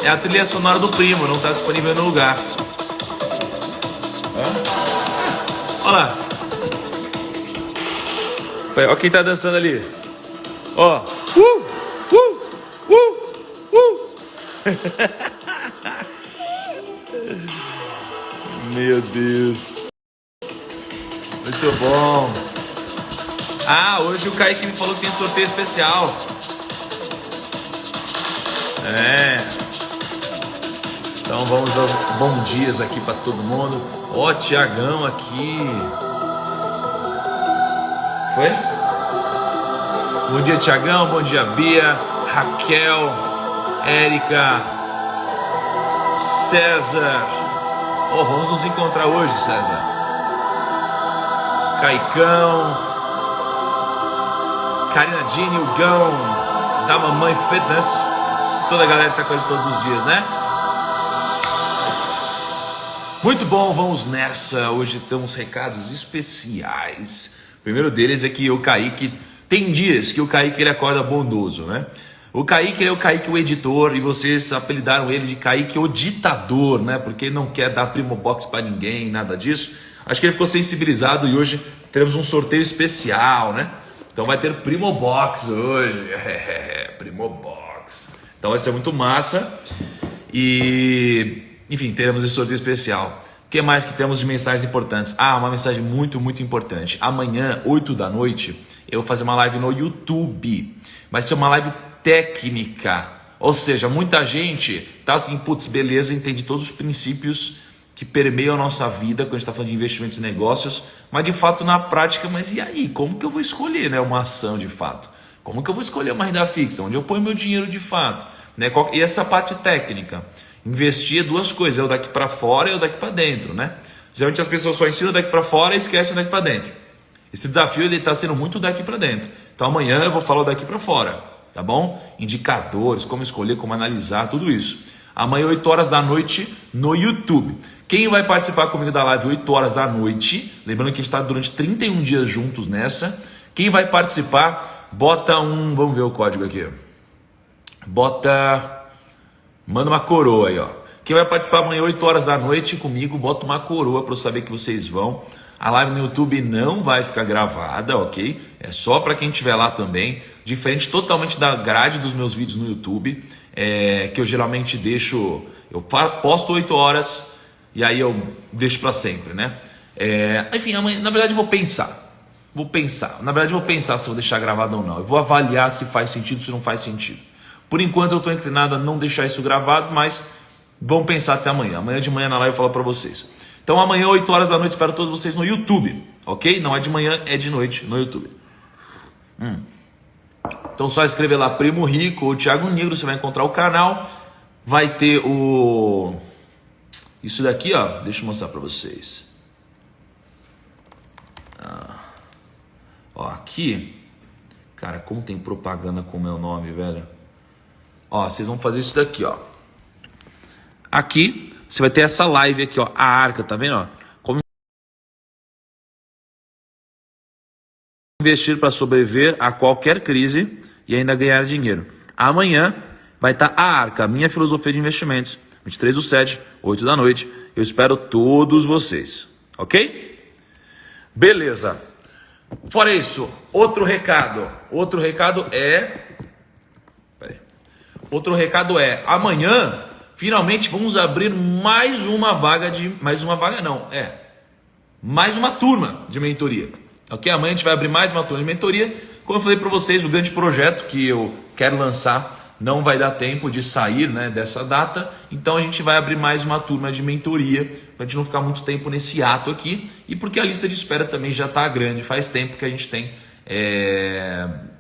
É a trilha sonora do primo, não tá disponível no lugar. Olha lá. Olha quem tá dançando ali. Ó. Meu Deus. Muito bom. Ah, hoje o Kaique me falou que tem sorteio especial. Então vamos aos bons dias aqui para todo mundo. Ó, Tiagão aqui. Foi? Bom dia, Tiagão. Bom dia, Bia, Raquel, Érica, César. Oh, vamos nos encontrar hoje, César. Caicão, Karina Dini, o Gão, da Mamãe Fitness. Toda a galera que tá com a gente todos os dias, né? Muito bom, vamos nessa. Hoje temos recados especiais. O primeiro deles é que o Kaique, tem dias que o Kaique ele acorda bondoso, né? O Kaique é o Kaique o editor e vocês apelidaram ele de Kaique o ditador, né? Porque ele não quer dar Primo Box para ninguém, nada disso. Acho que ele ficou sensibilizado e hoje teremos um sorteio especial, né? Então vai ter Primo Box hoje. Primo Box. Então vai ser muito massa. E, enfim, teremos esse sorteio especial. O que mais que temos de mensagens importantes? Ah, uma mensagem muito, muito importante. Amanhã, 8 da noite, eu vou fazer uma live no YouTube. Vai ser uma live técnica. Ou seja, muita gente tá assim, putz, beleza, entende todos os princípios que permeiam a nossa vida quando a gente está falando de investimentos e negócios, mas de fato na prática, mas e aí? Como que eu vou escolher, né, uma ação de fato? Como que eu vou escolher uma renda fixa? Onde eu ponho meu dinheiro de fato? Né? E essa parte técnica? Investir é duas coisas, é o daqui para fora e o daqui para dentro, né? Geralmente as pessoas só ensinam o daqui para fora e esquecem o daqui para dentro. Esse desafio ele está sendo muito daqui para dentro. Então amanhã eu vou falar o daqui para fora, tá bom? Indicadores, como escolher, como analisar, tudo isso. Amanhã 8 horas da noite no YouTube. Quem vai participar comigo da live 8 horas da noite, lembrando que a gente está durante 31 dias juntos nessa. Quem vai participar, bota um, vamos ver o código aqui. Manda uma coroa aí, ó. Quem vai participar amanhã 8 horas da noite comigo, bota uma coroa para eu saber que vocês vão. A live no YouTube não vai ficar gravada, ok? É só para quem estiver lá também. Diferente totalmente da grade dos meus vídeos no YouTube, que eu geralmente deixo... Eu posto 8 horas e aí eu deixo para sempre, né? Enfim, amanhã, na verdade eu vou pensar. Na verdade eu vou pensar se vou deixar gravado ou não. Eu vou avaliar se faz sentido, se não faz sentido. Por enquanto eu estou inclinado a não deixar isso gravado, mas vamos pensar até amanhã. Amanhã de manhã na live eu falo para vocês. Então amanhã 8 horas da noite espero todos vocês no YouTube, ok? Não é de manhã, é de noite no YouTube. Então só escrever lá Primo Rico ou Thiago Negro, você vai encontrar o canal. Vai ter isso daqui, ó, deixa eu mostrar para vocês. Ó, aqui, cara, como tem propaganda com o meu nome, velho. Ó, vocês vão fazer isso daqui, ó. Aqui, você vai ter essa live aqui, ó, a Arca, tá vendo, ó? Como investir para sobreviver a qualquer crise e ainda ganhar dinheiro. Amanhã vai estar a Arca, minha filosofia de investimentos, 23/7, 8 da noite. Eu espero todos vocês, ok? Beleza. Fora isso, outro recado é amanhã finalmente vamos abrir mais uma turma de mentoria, ok? Amanhã a gente vai abrir mais uma turma de mentoria. Como eu falei para vocês, o grande projeto que eu quero lançar não vai dar tempo de sair, né, dessa data, então a gente vai abrir mais uma turma de mentoria, para a gente não ficar muito tempo nesse ato aqui, e porque a lista de espera também já está grande, faz tempo que a gente tem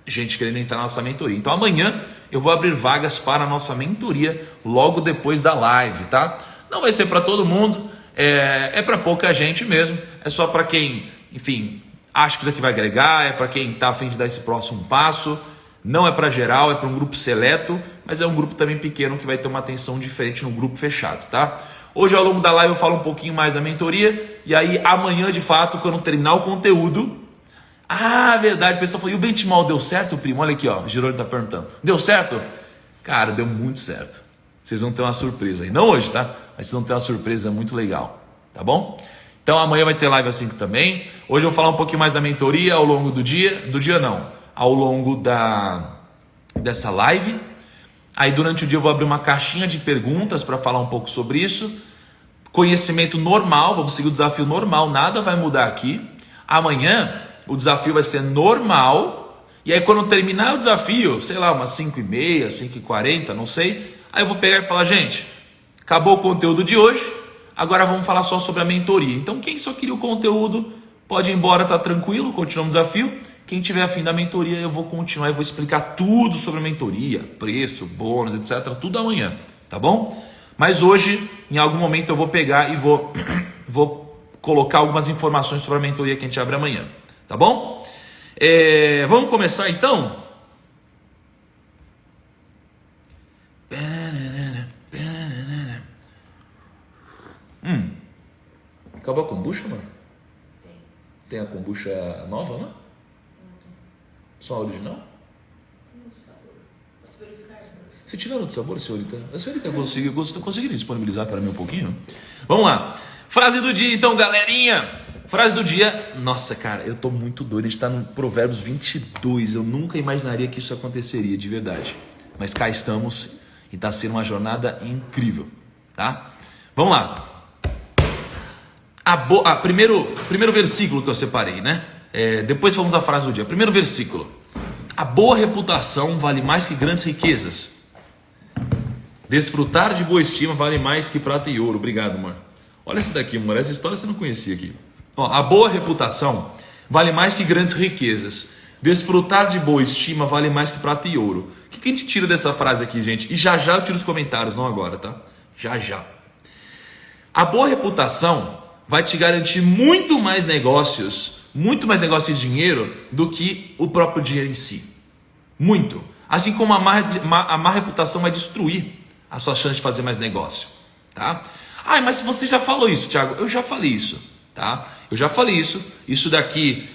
gente querendo entrar na nossa mentoria. Então amanhã eu vou abrir vagas para a nossa mentoria logo depois da live, tá? Não vai ser para todo mundo, é para pouca gente mesmo, é só para quem, enfim, acha que isso aqui vai agregar, é para quem está a fim de dar esse próximo passo. Não é para geral, é para um grupo seleto, mas é um grupo também pequeno que vai ter uma atenção diferente no grupo fechado, tá? Hoje ao longo da live eu falo um pouquinho mais da mentoria, e aí amanhã de fato, quando terminar o conteúdo... Ah, verdade, o pessoal falou, e o benchmark deu certo, primo? Olha aqui, ó, o Jerônimo tá perguntando. Deu certo? Cara, deu muito certo. Vocês vão ter uma surpresa aí. Não hoje, tá? Mas vocês vão ter uma surpresa muito legal, tá bom? Então amanhã vai ter live às 5 também. Hoje eu vou falar um pouquinho mais da mentoria ao longo do dia. Do dia não, ao longo dessa live. Aí durante o dia eu vou abrir uma caixinha de perguntas para falar um pouco sobre isso. Conhecimento normal, vamos seguir o desafio normal, nada vai mudar aqui. Amanhã o desafio vai ser normal. E aí quando terminar o desafio, sei lá, umas 5h30, 5h40, não sei. Aí eu vou pegar e falar, gente, acabou o conteúdo de hoje, agora vamos falar só sobre a mentoria. Então quem só queria o conteúdo pode ir embora, tá tranquilo, continuamos o desafio. Quem tiver afim da mentoria, eu vou continuar e vou explicar tudo sobre a mentoria, preço, bônus, etc. Tudo amanhã, tá bom? Mas hoje, em algum momento, eu vou pegar e vou colocar algumas informações sobre a mentoria que a gente abre amanhã, tá bom? Vamos começar então? Acabou a kombucha, mano? Tem a kombucha nova, né? Só a original? Se tiver outro sabor, senhorita, a senhorita conseguiria disponibilizar para mim um pouquinho? Vamos lá. Frase do dia, então, galerinha. Frase do dia. Nossa, cara, eu tô muito doido. A gente tá no Provérbios 22. Eu nunca imaginaria que isso aconteceria, de verdade. Mas cá estamos e tá sendo uma jornada incrível, tá? Vamos lá. Primeiro versículo que eu separei, né? Depois vamos à frase do dia. Primeiro versículo. A boa reputação vale mais que grandes riquezas. Desfrutar de boa estima vale mais que prata e ouro. Obrigado, amor. Olha essa daqui, amor. Essa história você não conhecia aqui. A boa reputação vale mais que grandes riquezas. Desfrutar de boa estima vale mais que prata e ouro. O que a gente tira dessa frase aqui, gente? E já eu tiro os comentários, não agora, tá? Já. A boa reputação vai te garantir muito mais negócios de dinheiro do que o próprio dinheiro em si. Muito. Assim como a má reputação vai destruir a sua chance de fazer mais negócio, tá? Mas você já falou isso, Thiago. Eu já falei isso, tá? Eu já falei isso. Isso daqui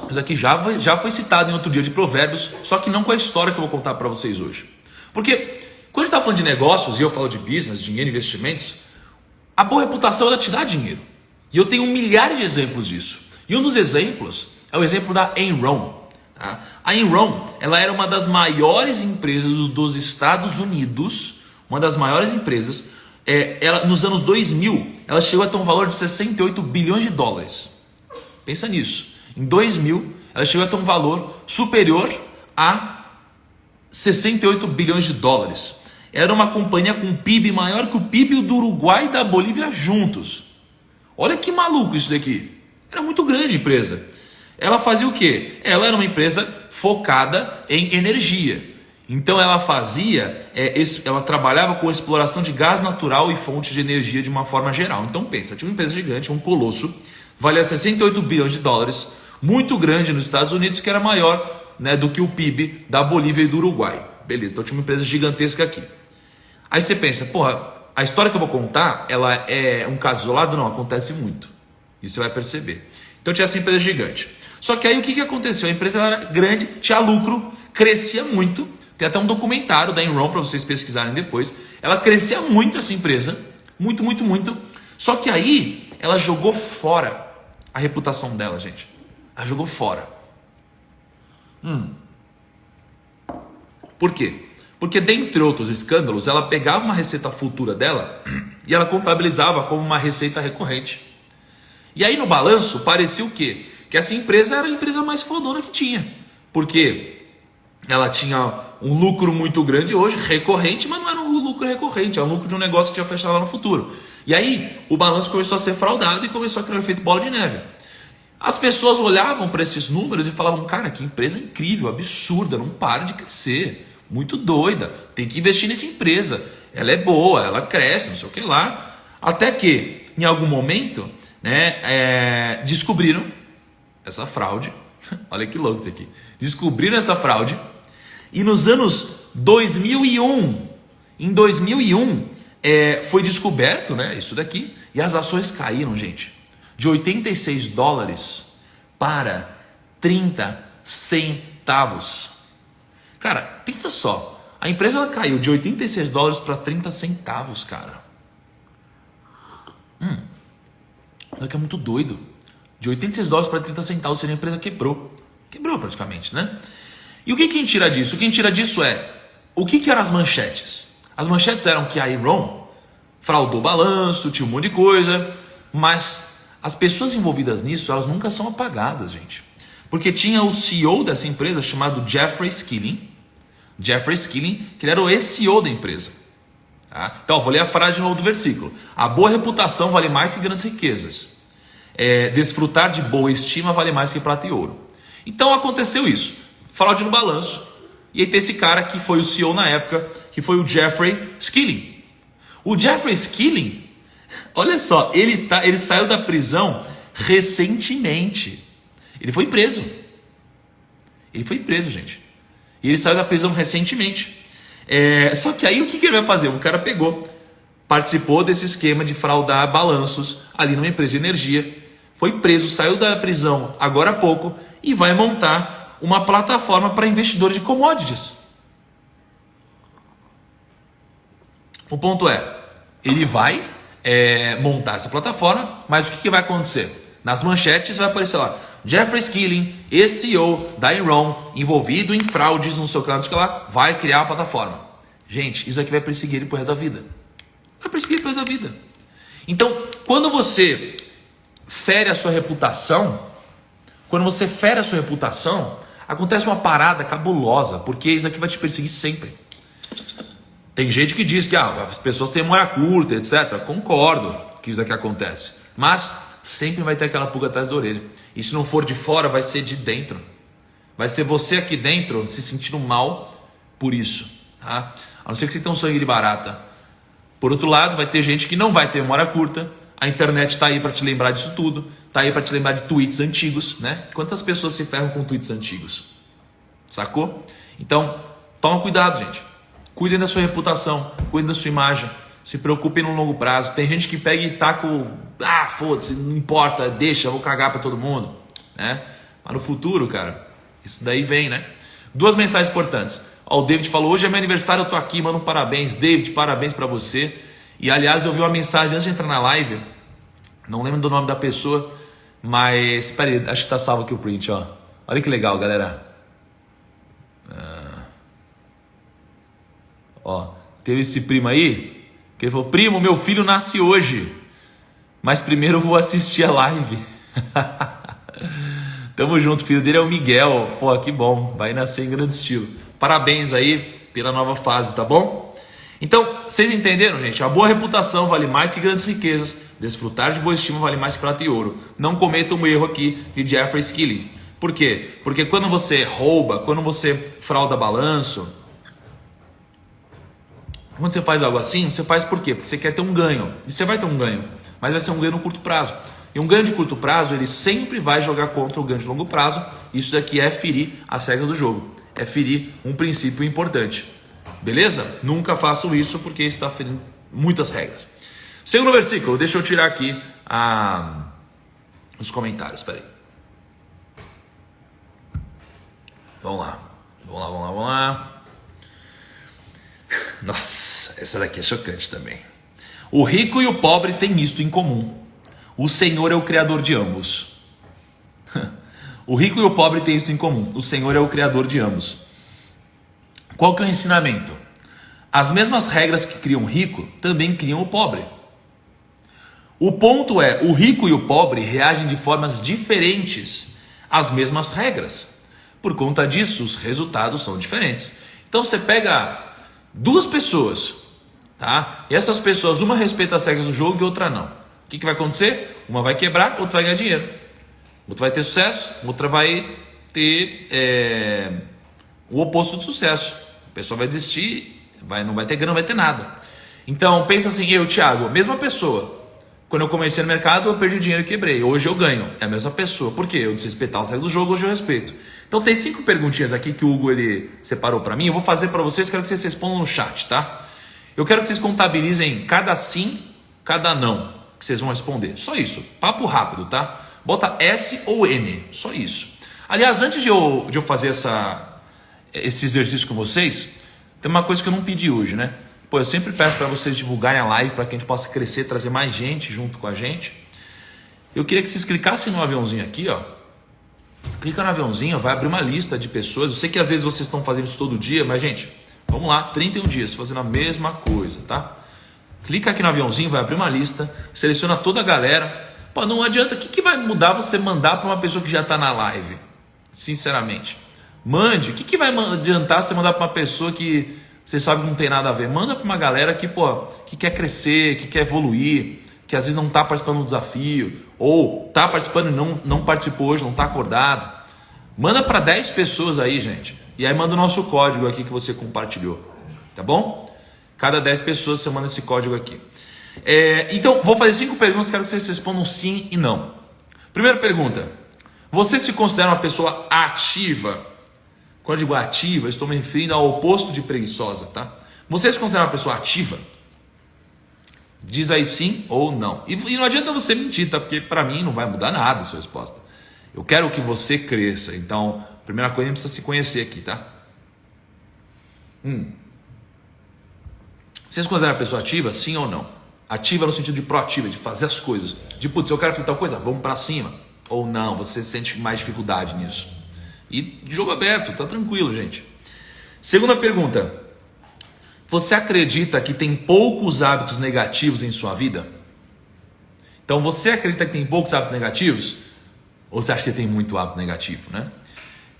Isso aqui já foi citado em outro dia de Provérbios, só que não com a história que eu vou contar para vocês hoje. Porque quando a gente está falando de negócios e eu falo de business, dinheiro, investimentos, a boa reputação ela te dá dinheiro. E eu tenho milhares de exemplos disso. E um dos exemplos é o exemplo da Enron. Tá? A Enron ela era uma das maiores empresas dos Estados Unidos, uma das maiores empresas. Nos anos 2000, ela chegou a ter um valor de 68 bilhões de dólares. Pensa nisso. Em 2000, ela chegou a ter um valor superior a 68 bilhões de dólares. Era uma companhia com PIB maior que o PIB do Uruguai e da Bolívia juntos. Olha que maluco isso daqui. Era muito grande a empresa. Ela fazia o quê? Ela era uma empresa focada em energia. Então ela ela trabalhava com a exploração de gás natural e fontes de energia de uma forma geral. Então pensa, tinha uma empresa gigante, um colosso, valia 68 bilhões de dólares, muito grande nos Estados Unidos, que era maior, né, do que o PIB da Bolívia e do Uruguai. Beleza, então tinha uma empresa gigantesca aqui. Aí você pensa, a história que eu vou contar, ela é um caso isolado? Não, acontece muito. E você vai perceber. Então tinha essa empresa gigante. Só que aí o que aconteceu? A empresa era grande, tinha lucro, crescia muito. Tem até um documentário da Enron para vocês pesquisarem depois. Ela crescia muito, essa empresa. Muito, muito, muito. Só que aí ela jogou fora a reputação dela, gente. Ela jogou fora. Por quê? Porque dentre outros escândalos, ela pegava uma receita futura dela e ela contabilizava como uma receita recorrente. E aí no balanço parecia o quê? Que essa empresa era a empresa mais fodona que tinha. Porque ela tinha um lucro muito grande hoje, recorrente, mas não era um lucro recorrente, era um lucro de um negócio que tinha fechado lá no futuro. E aí o balanço começou a ser fraudado e começou a criar um efeito bola de neve. As pessoas olhavam para esses números e falavam, cara, que empresa incrível, absurda, não para de crescer, muito doida, tem que investir nessa empresa, ela é boa, ela cresce, não sei o que lá. Até que, em algum momento, né, descobriram essa fraude, olha que louco isso aqui, descobriram essa fraude e nos anos 2001, em 2001, foi descoberto, né, isso daqui, e as ações caíram, gente. De 86 dólares para 30 centavos. Cara, pensa só. A empresa ela caiu de $86 para 30 centavos, cara. Olha que é muito doido. De $86 para 30 centavos, seria a empresa quebrou. Quebrou praticamente, né? E o que a gente tira disso? O que a gente tira disso é, o que eram as manchetes? As manchetes eram que a Enron fraudou balanço, tinha um monte de coisa, mas as pessoas envolvidas nisso, elas nunca são apagadas, gente. Porque tinha o CEO dessa empresa chamado Jeffrey Skilling, que ele era o ex-CEO da empresa. Tá? Então, vou ler a frase de novo do versículo. A boa reputação vale mais que grandes riquezas. Desfrutar de boa estima vale mais que prata e ouro. Então, aconteceu isso. Fraude no balanço. E aí tem esse cara que foi o CEO na época, que foi o Jeffrey Skilling. O Jeffrey Skilling, olha só, ele saiu da prisão recentemente. Ele foi preso. Gente. E ele saiu da prisão recentemente. Só que aí o que ele vai fazer? O cara participou desse esquema de fraudar balanços ali numa empresa de energia, foi preso, saiu da prisão agora há pouco e vai montar uma plataforma para investidores de commodities. O ponto ele vai montar essa plataforma, mas o que vai acontecer? Nas manchetes vai aparecer lá, Jeffrey Skilling, ex-CEO da Enron, envolvido em fraudes no seu canal de lá, vai criar uma plataforma. Gente, isso aqui vai perseguir ele pro resto da vida. Vai perseguir ele pro resto da vida. Então, quando você fere a sua reputação, acontece uma parada cabulosa, porque isso aqui vai te perseguir sempre. Tem gente que diz que as pessoas têm memória curta, etc. Concordo que isso aqui acontece. Mas sempre vai ter aquela pulga atrás da orelha. E se não for de fora, vai ser de dentro. Vai ser você aqui dentro se sentindo mal por isso. Tá? A não ser que você tenha um sangue de barata. Por outro lado, vai ter gente que não vai ter memória curta. A internet está aí para te lembrar disso tudo. Está aí para te lembrar de tweets antigos, né? Quantas pessoas se ferram com tweets antigos? Sacou? Então, toma cuidado, gente. Cuidem da sua reputação, cuidem da sua imagem. Se preocupem no longo prazo. Tem gente que pega e taca foda-se, não importa, deixa, eu vou cagar para todo mundo, né? Mas no futuro, cara, isso daí vem, né? 2 mensagens importantes. O David falou, hoje é meu aniversário, eu tô aqui, manda um parabéns. David, parabéns para você. E aliás, eu vi uma mensagem antes de entrar na live, não lembro do nome da pessoa, mas, peraí, acho que tá salvo aqui o print, ó. Olha que legal, galera. Teve esse primo aí, que ele falou, primo, meu filho nasce hoje, mas primeiro eu vou assistir a live. Tamo junto, o filho dele é o Miguel, pô, que bom, vai nascer em grande estilo. Parabéns aí pela nova fase, tá bom? Então, vocês entenderam, gente? A boa reputação vale mais que grandes riquezas, desfrutar de boa estima vale mais que prata e ouro. Não cometa um erro aqui de Jeffrey Skilling. Por quê? Porque quando você rouba, quando você frauda balanço, quando você faz algo assim, você faz por quê? Porque você quer ter um ganho. E você vai ter um ganho, mas vai ser um ganho no curto prazo. E um ganho de curto prazo, ele sempre vai jogar contra o ganho de longo prazo. Isso daqui é ferir as regras do jogo. É ferir um princípio importante. Beleza? Nunca façam isso porque está ferindo muitas regras. Segundo versículo, deixa eu tirar aqui os comentários. Espera aí. Vamos lá. Nossa, essa daqui é chocante também. O rico e o pobre têm isto em comum. O Senhor é o Criador de ambos. O rico e o pobre têm isto em comum. O Senhor é o Criador de ambos. Qual que é o ensinamento? As mesmas regras que criam o rico também criam o pobre. O ponto é, o rico e o pobre reagem de formas diferentes às mesmas regras. Por conta disso, os resultados são diferentes. Então você pega 2 pessoas, tá? E essas pessoas, uma respeita as regras do jogo e outra não. O que vai acontecer? Uma vai quebrar, outra vai ganhar dinheiro. Outra vai ter sucesso, outra vai ter o oposto de sucesso. A pessoa vai desistir, não vai ter grana, não vai ter nada. Então, pensa assim, eu, Thiago, mesma pessoa. Quando eu comecei no mercado, eu perdi dinheiro e quebrei. Hoje eu ganho. É a mesma pessoa. Por quê? Eu desrespeitar as regras do jogo, hoje eu respeito. Então tem 5 perguntinhas aqui que o Hugo ele separou para mim. Eu vou fazer para vocês, quero que vocês respondam no chat, tá? Eu quero que vocês contabilizem cada sim, cada não, que vocês vão responder. Só isso. Papo rápido, tá? Bota S ou N. Só isso. Aliás, antes de eu fazer esse exercício com vocês, tem uma coisa que eu não pedi hoje, né? Pô, eu sempre peço para vocês divulgarem a live para que a gente possa crescer, trazer mais gente junto com a gente. Eu queria que vocês clicassem no aviãozinho aqui, ó. Clica no aviãozinho, vai abrir uma lista de pessoas. Eu sei que às vezes vocês estão fazendo isso todo dia, mas gente, vamos lá, 31 dias fazendo a mesma coisa, tá? Clica aqui no aviãozinho, vai abrir uma lista, seleciona toda a galera. Pô, não adianta, o que vai mudar você mandar para uma pessoa que já está na live? Sinceramente. Mande, o que vai adiantar você mandar para uma pessoa que você sabe que não tem nada a ver? Manda para uma galera que, pô, que quer crescer, que quer evoluir, que às vezes não está participando do desafio, ou está participando e não participou hoje, não está acordado. Manda para 10 pessoas aí, gente. E aí manda o nosso código aqui que você compartilhou, tá bom? Cada 10 pessoas você manda esse código aqui. Então, vou fazer 5 perguntas, quero que vocês respondam sim e não. Primeira pergunta, você se considera uma pessoa ativa? Quando eu digo ativa, estou me referindo ao oposto de preguiçosa, tá? Você se considera uma pessoa ativa? Diz aí sim ou não. E não adianta você mentir, tá? Porque para mim não vai mudar nada a sua resposta. Eu quero que você cresça. Então, a primeira coisa, a gente precisa se conhecer aqui, tá? Você se considera uma pessoa ativa? Sim ou não? Ativa no sentido de proativa, de fazer as coisas. De, putz, eu quero fazer tal coisa, vamos para cima. Ou não, você sente mais dificuldade nisso. E jogo aberto, tá tranquilo, gente. Segunda pergunta. Você acredita que tem poucos hábitos negativos em sua vida? Então você acredita que tem poucos hábitos negativos? Ou você acha que tem muito hábito negativo, né?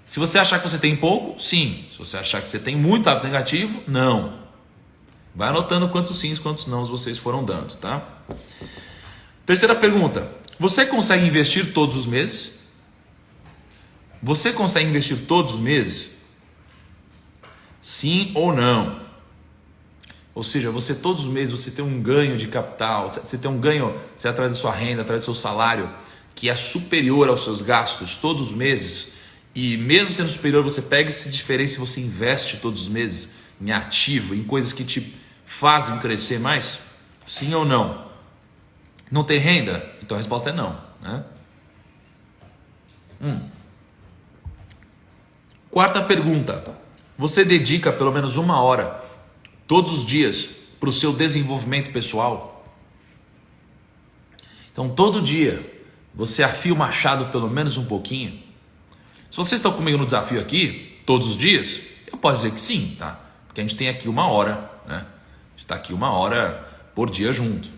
Se você achar que você tem pouco, sim. Se você achar que você tem muito hábito negativo, não. Vai anotando quantos sims, quantos nãos vocês foram dando, tá? Terceira pergunta. Você consegue investir todos os meses? Você consegue investir todos os meses? Sim ou não? Ou seja, você todos os meses você tem um ganho de capital, você tem um ganho, você através da sua renda, através do seu salário, que é superior aos seus gastos todos os meses, e mesmo sendo superior, você pega essa diferença e você investe todos os meses em ativo, em coisas que te fazem crescer mais? Sim ou não? Não tem renda? Então a resposta é não, né? Quarta pergunta. Você dedica pelo menos 1 hora todos os dias para o seu desenvolvimento pessoal? Então todo dia você afia o machado pelo menos um pouquinho? Se vocês estão comigo no desafio aqui, todos os dias, eu posso dizer que sim, tá? Porque a gente tem aqui 1 hora, né? A gente está aqui 1 hora por dia junto.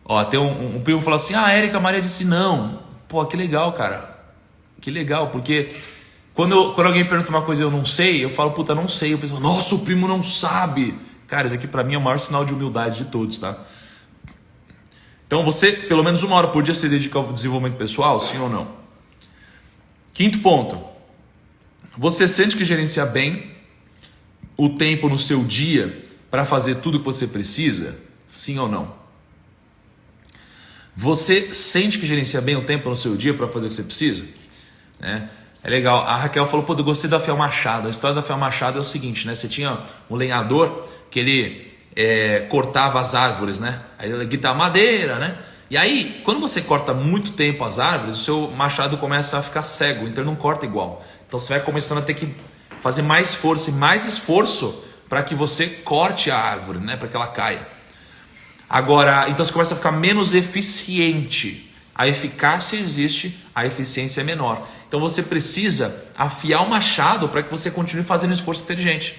Ó, tem um primo falou assim, a Érica Maria disse não. Pô, que legal, cara. Que legal, porque quando alguém pergunta uma coisa e eu não sei, eu falo, puta, não sei. Eu penso, nossa, o primo não sabe. Cara, isso aqui pra mim é o maior sinal de humildade de todos, tá? Então você, pelo menos 1 hora por dia, se dedica ao desenvolvimento pessoal, sim ou não? Quinto ponto. Você sente que gerencia bem o tempo no seu dia para fazer tudo que você precisa? Sim ou não? Você sente que gerencia bem o tempo no seu dia para fazer o que você precisa? Né? É legal. A Raquel falou, pô, eu gostei do afiar o machado. A história do afiar o machado é o seguinte, né? Você tinha um lenhador que ele cortava as árvores, né? Aí ele guitar madeira, né? E aí, quando você corta muito tempo as árvores, o seu machado começa a ficar cego, então ele não corta igual. Então você vai começando a ter que fazer mais força e mais esforço para que você corte a árvore, né? Para que ela caia. Agora, então você começa a ficar menos eficiente. A eficácia existe, a eficiência é menor. Então você precisa afiar o machado para que você continue fazendo esforço inteligente.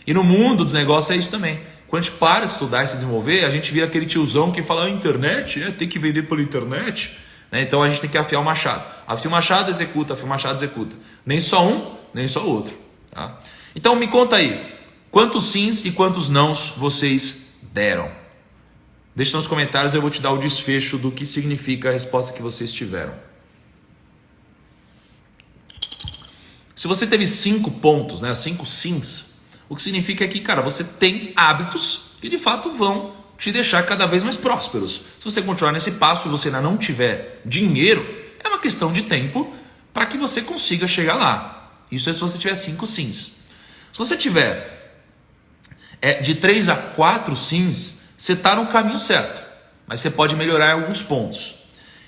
E no mundo dos negócios é isso também. Quando a gente para de estudar e se desenvolver, a gente vira aquele tiozão que fala, internet, tem que vender pela internet. Né? Então a gente tem que afiar o machado. Afia o machado, executa, afia o machado, executa. Nem só um, nem só o outro. Tá? Então me conta aí, quantos sims e quantos nãos vocês deram? Deixa nos comentários, eu vou te dar o desfecho do que significa a resposta que vocês tiveram. Se você teve 5 pontos, né, 5 sims, o que significa que, cara, você tem hábitos que de fato vão te deixar cada vez mais prósperos. Se você continuar nesse passo e você ainda não tiver dinheiro, é uma questão de tempo para que você consiga chegar lá. Isso é se você tiver 5 sims. Se você tiver de 3 a 4 sims, você está no caminho certo, mas você pode melhorar em alguns pontos.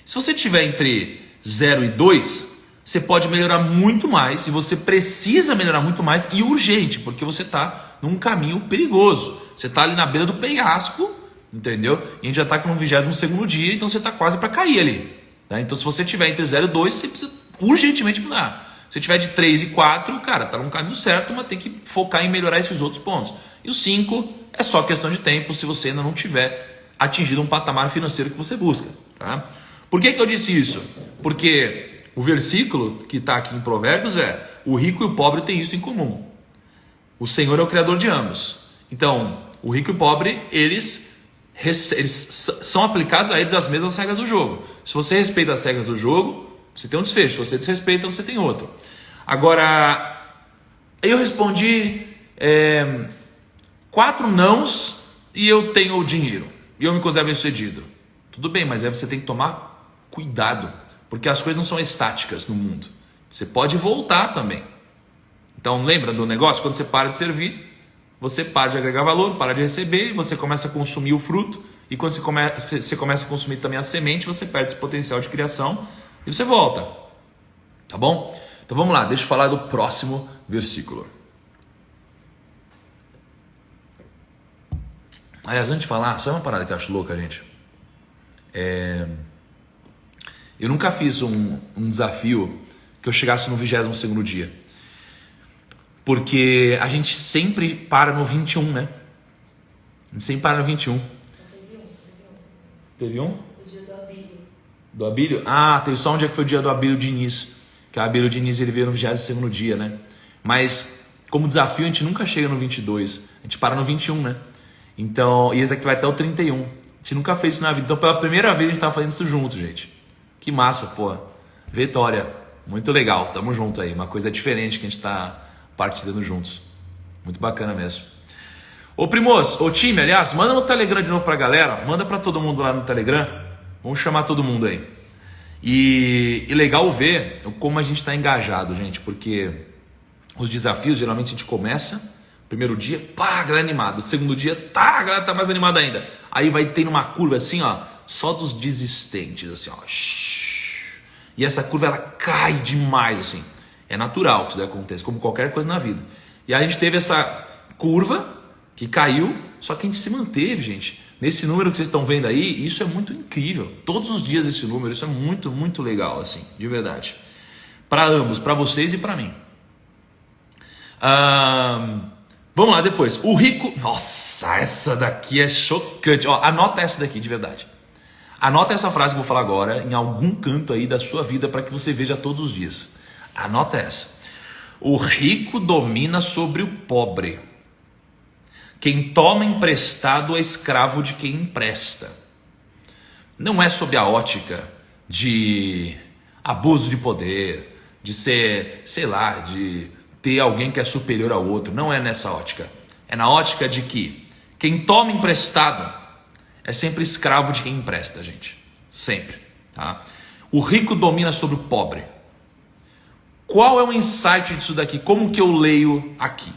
Se você tiver entre 0 e 2, você pode melhorar muito mais, e você precisa melhorar muito mais, e urgente, porque você está num caminho perigoso. Você está ali na beira do penhasco, entendeu? E a gente já está no 22º dia, então você está quase para cair ali. Tá? Então se você tiver entre 0 e 2, você precisa urgentemente mudar. Se tiver de 3 e 4, cara, tá no caminho certo, mas tem que focar em melhorar esses outros pontos. E o 5 é só questão de tempo, se você ainda não tiver atingido um patamar financeiro que você busca. Tá? Por que eu disse isso? Porque o versículo que está aqui em Provérbios é: o rico e o pobre têm isso em comum. O Senhor é o criador de ambos. Então, o rico e o pobre, eles são aplicados a eles as mesmas regras do jogo. Se você respeita as regras do jogo, você tem um desfecho. Se você desrespeita, você tem outro. Agora, eu respondi 4 nãos e eu tenho o dinheiro. E eu me considero bem sucedido. Tudo bem, mas aí você tem que tomar cuidado. Porque as coisas não são estáticas no mundo. Você pode voltar também. Então lembra do negócio? Quando você para de servir, você para de agregar valor, para de receber, você começa a consumir o fruto. E quando você começa a consumir também a semente, você perde esse potencial de criação e você volta. Tá bom? Então vamos lá, deixa eu falar do próximo versículo. Aliás, antes de falar, sabe uma parada que eu acho louca, gente? Eu nunca fiz um desafio que eu chegasse no 22º dia. Porque a gente sempre para no 21, né? A gente sempre para no 21. Teve um? O dia do Abílio. Do Abílio? Ah, teve só um dia que foi o dia do Abílio Diniz. Que o Abílio Diniz ele veio no 22º dia, né? Mas como desafio a gente nunca chega no 22. A gente para no 21, né? Então, e esse daqui vai até o 31. A gente nunca fez isso na vida. Então pela primeira vez a gente tá fazendo isso junto, gente. Que massa, pô. Vitória. Muito legal. Tamo junto aí. Uma coisa diferente que a gente tá partilhando juntos. Muito bacana mesmo. Ô primos, ô time, aliás, manda no Telegram de novo pra galera. Manda pra todo mundo lá no Telegram. Vamos chamar todo mundo aí. E legal ver como a gente tá engajado, gente. Porque os desafios, geralmente a gente começa... Primeiro dia, pá, a galera animada. Segundo dia, tá, a galera tá mais animada ainda. Aí vai ter uma curva assim, ó, só dos desistentes, assim, ó. E essa curva, ela cai demais, assim. É natural que isso daí aconteça, como qualquer coisa na vida. E aí a gente teve essa curva que caiu, só que a gente se manteve, gente. Nesse número que vocês estão vendo aí, isso é muito incrível. Todos os dias esse número, isso é muito, muito legal, assim, de verdade. Para ambos, para vocês e para mim. Vamos lá depois. O rico... Nossa, essa daqui é chocante. Ó, anota essa daqui, de verdade. Anota essa frase que eu vou falar agora em algum canto aí da sua vida para que você veja todos os dias. Anota essa. O rico domina sobre o pobre. Quem toma emprestado é escravo de quem empresta. Não é sob a ótica de abuso de poder, de ser, sei lá, de... ter alguém que é superior ao outro. Não é nessa ótica. É na ótica de que quem toma emprestado é sempre escravo de quem empresta, gente. Sempre. Tá? O rico domina sobre o pobre. Qual é o insight disso daqui? Como que eu leio aqui?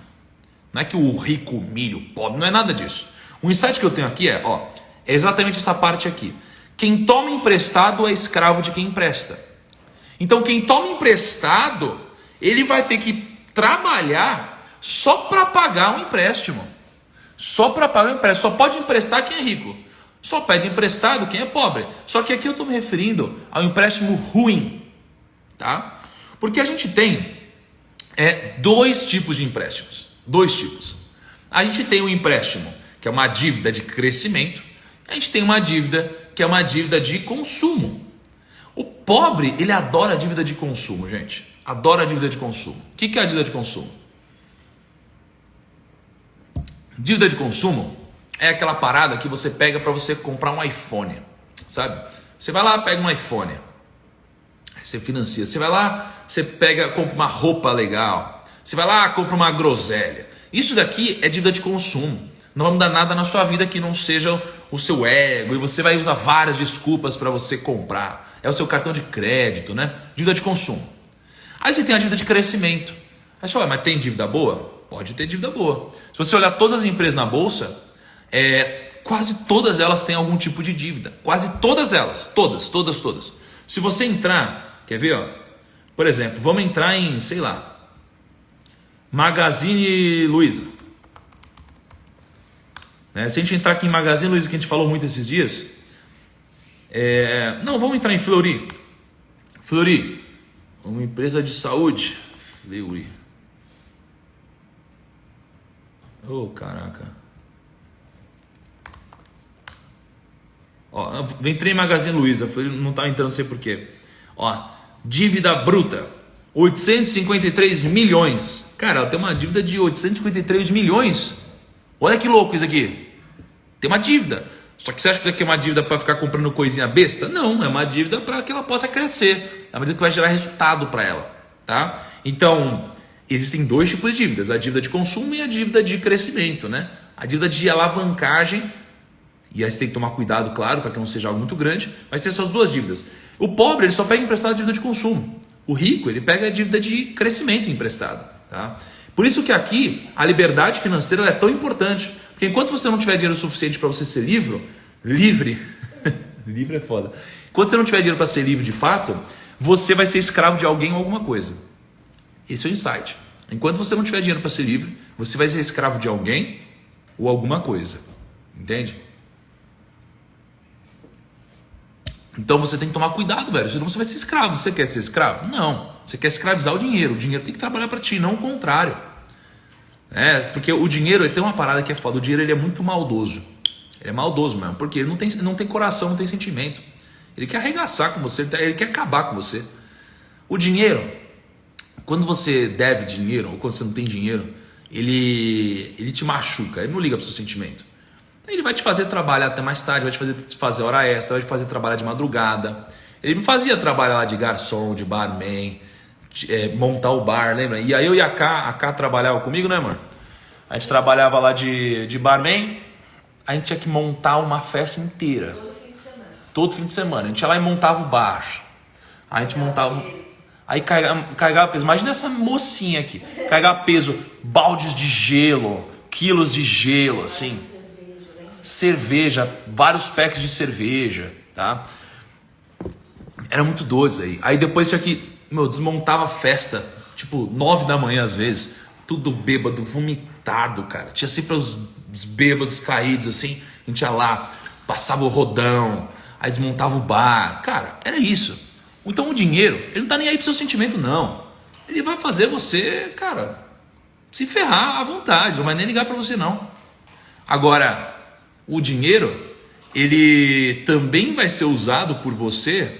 Não é que o rico humilha o pobre, não é nada disso. O insight que eu tenho aqui é exatamente essa parte aqui. Quem toma emprestado é escravo de quem empresta. Então quem toma emprestado, ele vai ter que trabalhar só para pagar um empréstimo. Só para pagar um empréstimo. Só pode emprestar quem é rico. Só pede emprestado quem é pobre. Só que aqui eu estou me referindo ao empréstimo ruim. Tá? Porque a gente tem 2 tipos de empréstimos. 2 tipos. A gente tem um empréstimo que é uma dívida de crescimento. A gente tem uma dívida que é uma dívida de consumo. O pobre, ele adora a dívida de consumo, gente. Adora a dívida de consumo. O que é a dívida de consumo? Dívida de consumo é aquela parada que você pega para você comprar um iPhone, sabe? Você vai lá, pega um iPhone, aí você financia. Você vai lá, você compra uma roupa legal. Você vai lá, compra uma groselha. Isso daqui é dívida de consumo. Não vai mudar nada na sua vida que não seja o seu ego. E você vai usar várias desculpas para você comprar. É o seu cartão de crédito, né? Dívida de consumo. Aí você tem a dívida de crescimento. Aí você fala, mas tem dívida boa? Pode ter dívida boa. Se você olhar todas as empresas na bolsa, quase todas elas têm algum tipo de dívida. Quase todas elas. Todas. Se você entrar, quer ver? Por exemplo, vamos entrar em, sei lá, Magazine Luiza. Né? Se a gente entrar aqui em Magazine Luiza, que a gente falou muito esses dias, não, vamos entrar em Fleury. Fleury, uma empresa de saúde. Fleury. Oh, caraca. Ó, entrei em Magazine Luiza, não tá entrando, não sei porquê. Ó, dívida bruta, 853 milhões. Cara, ela tem uma dívida de 853 milhões. Olha que louco isso aqui. Tem uma dívida. Só que você acha que isso aqui é uma dívida para ficar comprando coisinha besta? Não, é uma dívida para que ela possa crescer. É uma dívida que vai gerar resultado para ela, tá? Então, existem dois tipos de dívidas. A dívida de consumo e a dívida de crescimento, né? A dívida de alavancagem, e aí você tem que tomar cuidado, claro, para que não seja algo muito grande, mas tem essas duas dívidas. O pobre, ele só pega emprestado a dívida de consumo. O rico, ele pega a dívida de crescimento emprestado, tá? Por isso que aqui a liberdade financeira é tão importante, porque enquanto você não tiver dinheiro suficiente para você ser livre, livre é foda. Enquanto você não tiver dinheiro para ser livre de fato, você vai ser escravo de alguém ou alguma coisa. Esse é o insight. Enquanto você não tiver dinheiro para ser livre, você vai ser escravo de alguém ou alguma coisa. Entende? Então você tem que tomar cuidado, velho. Senão você vai ser escravo. Você quer ser escravo? Não. Você quer escravizar o dinheiro. O dinheiro tem que trabalhar para ti, não o contrário. Porque o dinheiro, ele tem uma parada que é foda. O dinheiro, ele é muito maldoso. Ele é maldoso mesmo, porque ele não tem coração, não tem sentimento. Ele quer arregaçar com você, ele quer acabar com você. O dinheiro, quando você deve dinheiro, ou quando você não tem dinheiro, ele te machuca, ele não liga pro seu sentimento. Ele vai te fazer trabalhar até mais tarde, vai te fazer hora extra, vai te fazer trabalhar de madrugada. Ele me fazia trabalhar lá de garçom, de barman, montar o bar, lembra? E aí eu e a K trabalhava comigo, né, amor? A gente trabalhava lá de barman, a gente tinha que montar uma festa inteira. Todo fim de semana. A gente ia lá e montava o bar. A gente montava... Aí carregava peso. Imagina essa mocinha aqui. Carregava peso, baldes de gelo, quilos de gelo, assim. Cerveja, vários packs de cerveja, tá? Era muito doido isso aí. Aí depois tinha que, desmontava a festa, tipo 9 da manhã às vezes, tudo bêbado, vomitado, cara. Tinha sempre os bêbados caídos assim, a gente ia lá, passava o rodão, aí desmontava o bar. Cara, era isso. Então o dinheiro, ele não tá nem aí pro seu sentimento, não. Ele vai fazer você, cara, se ferrar à vontade, não vai nem ligar pra você, não. Agora, o dinheiro, ele também vai ser usado por você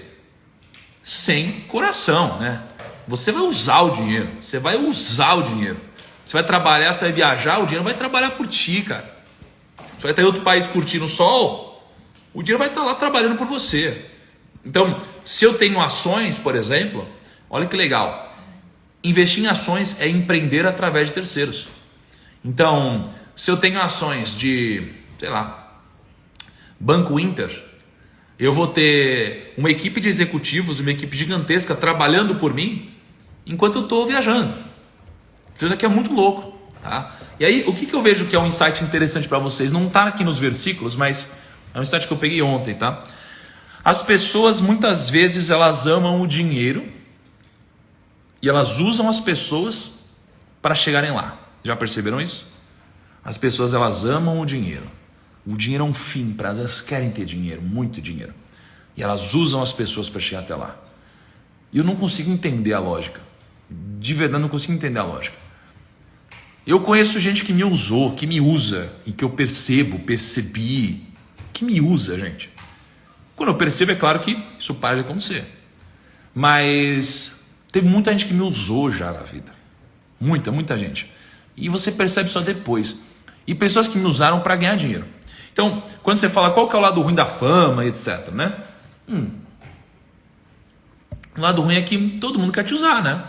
sem coração, né? Você vai usar o dinheiro, você vai usar o dinheiro. Você vai trabalhar, você vai viajar, o dinheiro vai trabalhar por ti, cara. Você vai estar em outro país curtindo o sol, o dinheiro vai estar lá trabalhando por você. Então, se eu tenho ações, por exemplo, olha que legal. Investir em ações é empreender através de terceiros. Então, se eu tenho ações de, sei lá, Banco Inter, eu vou ter uma equipe de executivos, uma equipe gigantesca trabalhando por mim enquanto eu estou viajando. Então isso aqui é muito louco, tá? E aí, o que eu vejo que é um insight interessante para vocês? Não está aqui nos versículos, mas é um insight que eu peguei ontem, tá? As pessoas, muitas vezes, elas amam o dinheiro e elas usam as pessoas para chegarem lá. Já perceberam isso? As pessoas, elas amam o dinheiro. O dinheiro é um fim para elas, elas querem ter dinheiro, muito dinheiro. E elas usam as pessoas para chegar até lá. E eu não consigo entender a lógica. De verdade, não consigo entender a lógica. Eu conheço gente que me usou, que me usa, e que eu percebi, que me usa, gente. Quando eu percebo, é claro que isso para de acontecer. Mas teve muita gente que me usou já na vida. Muita gente. E você percebe só depois. E pessoas que me usaram para ganhar dinheiro. Então, quando você fala qual que é o lado ruim da fama, etc, né? O lado ruim é que todo mundo quer te usar, né?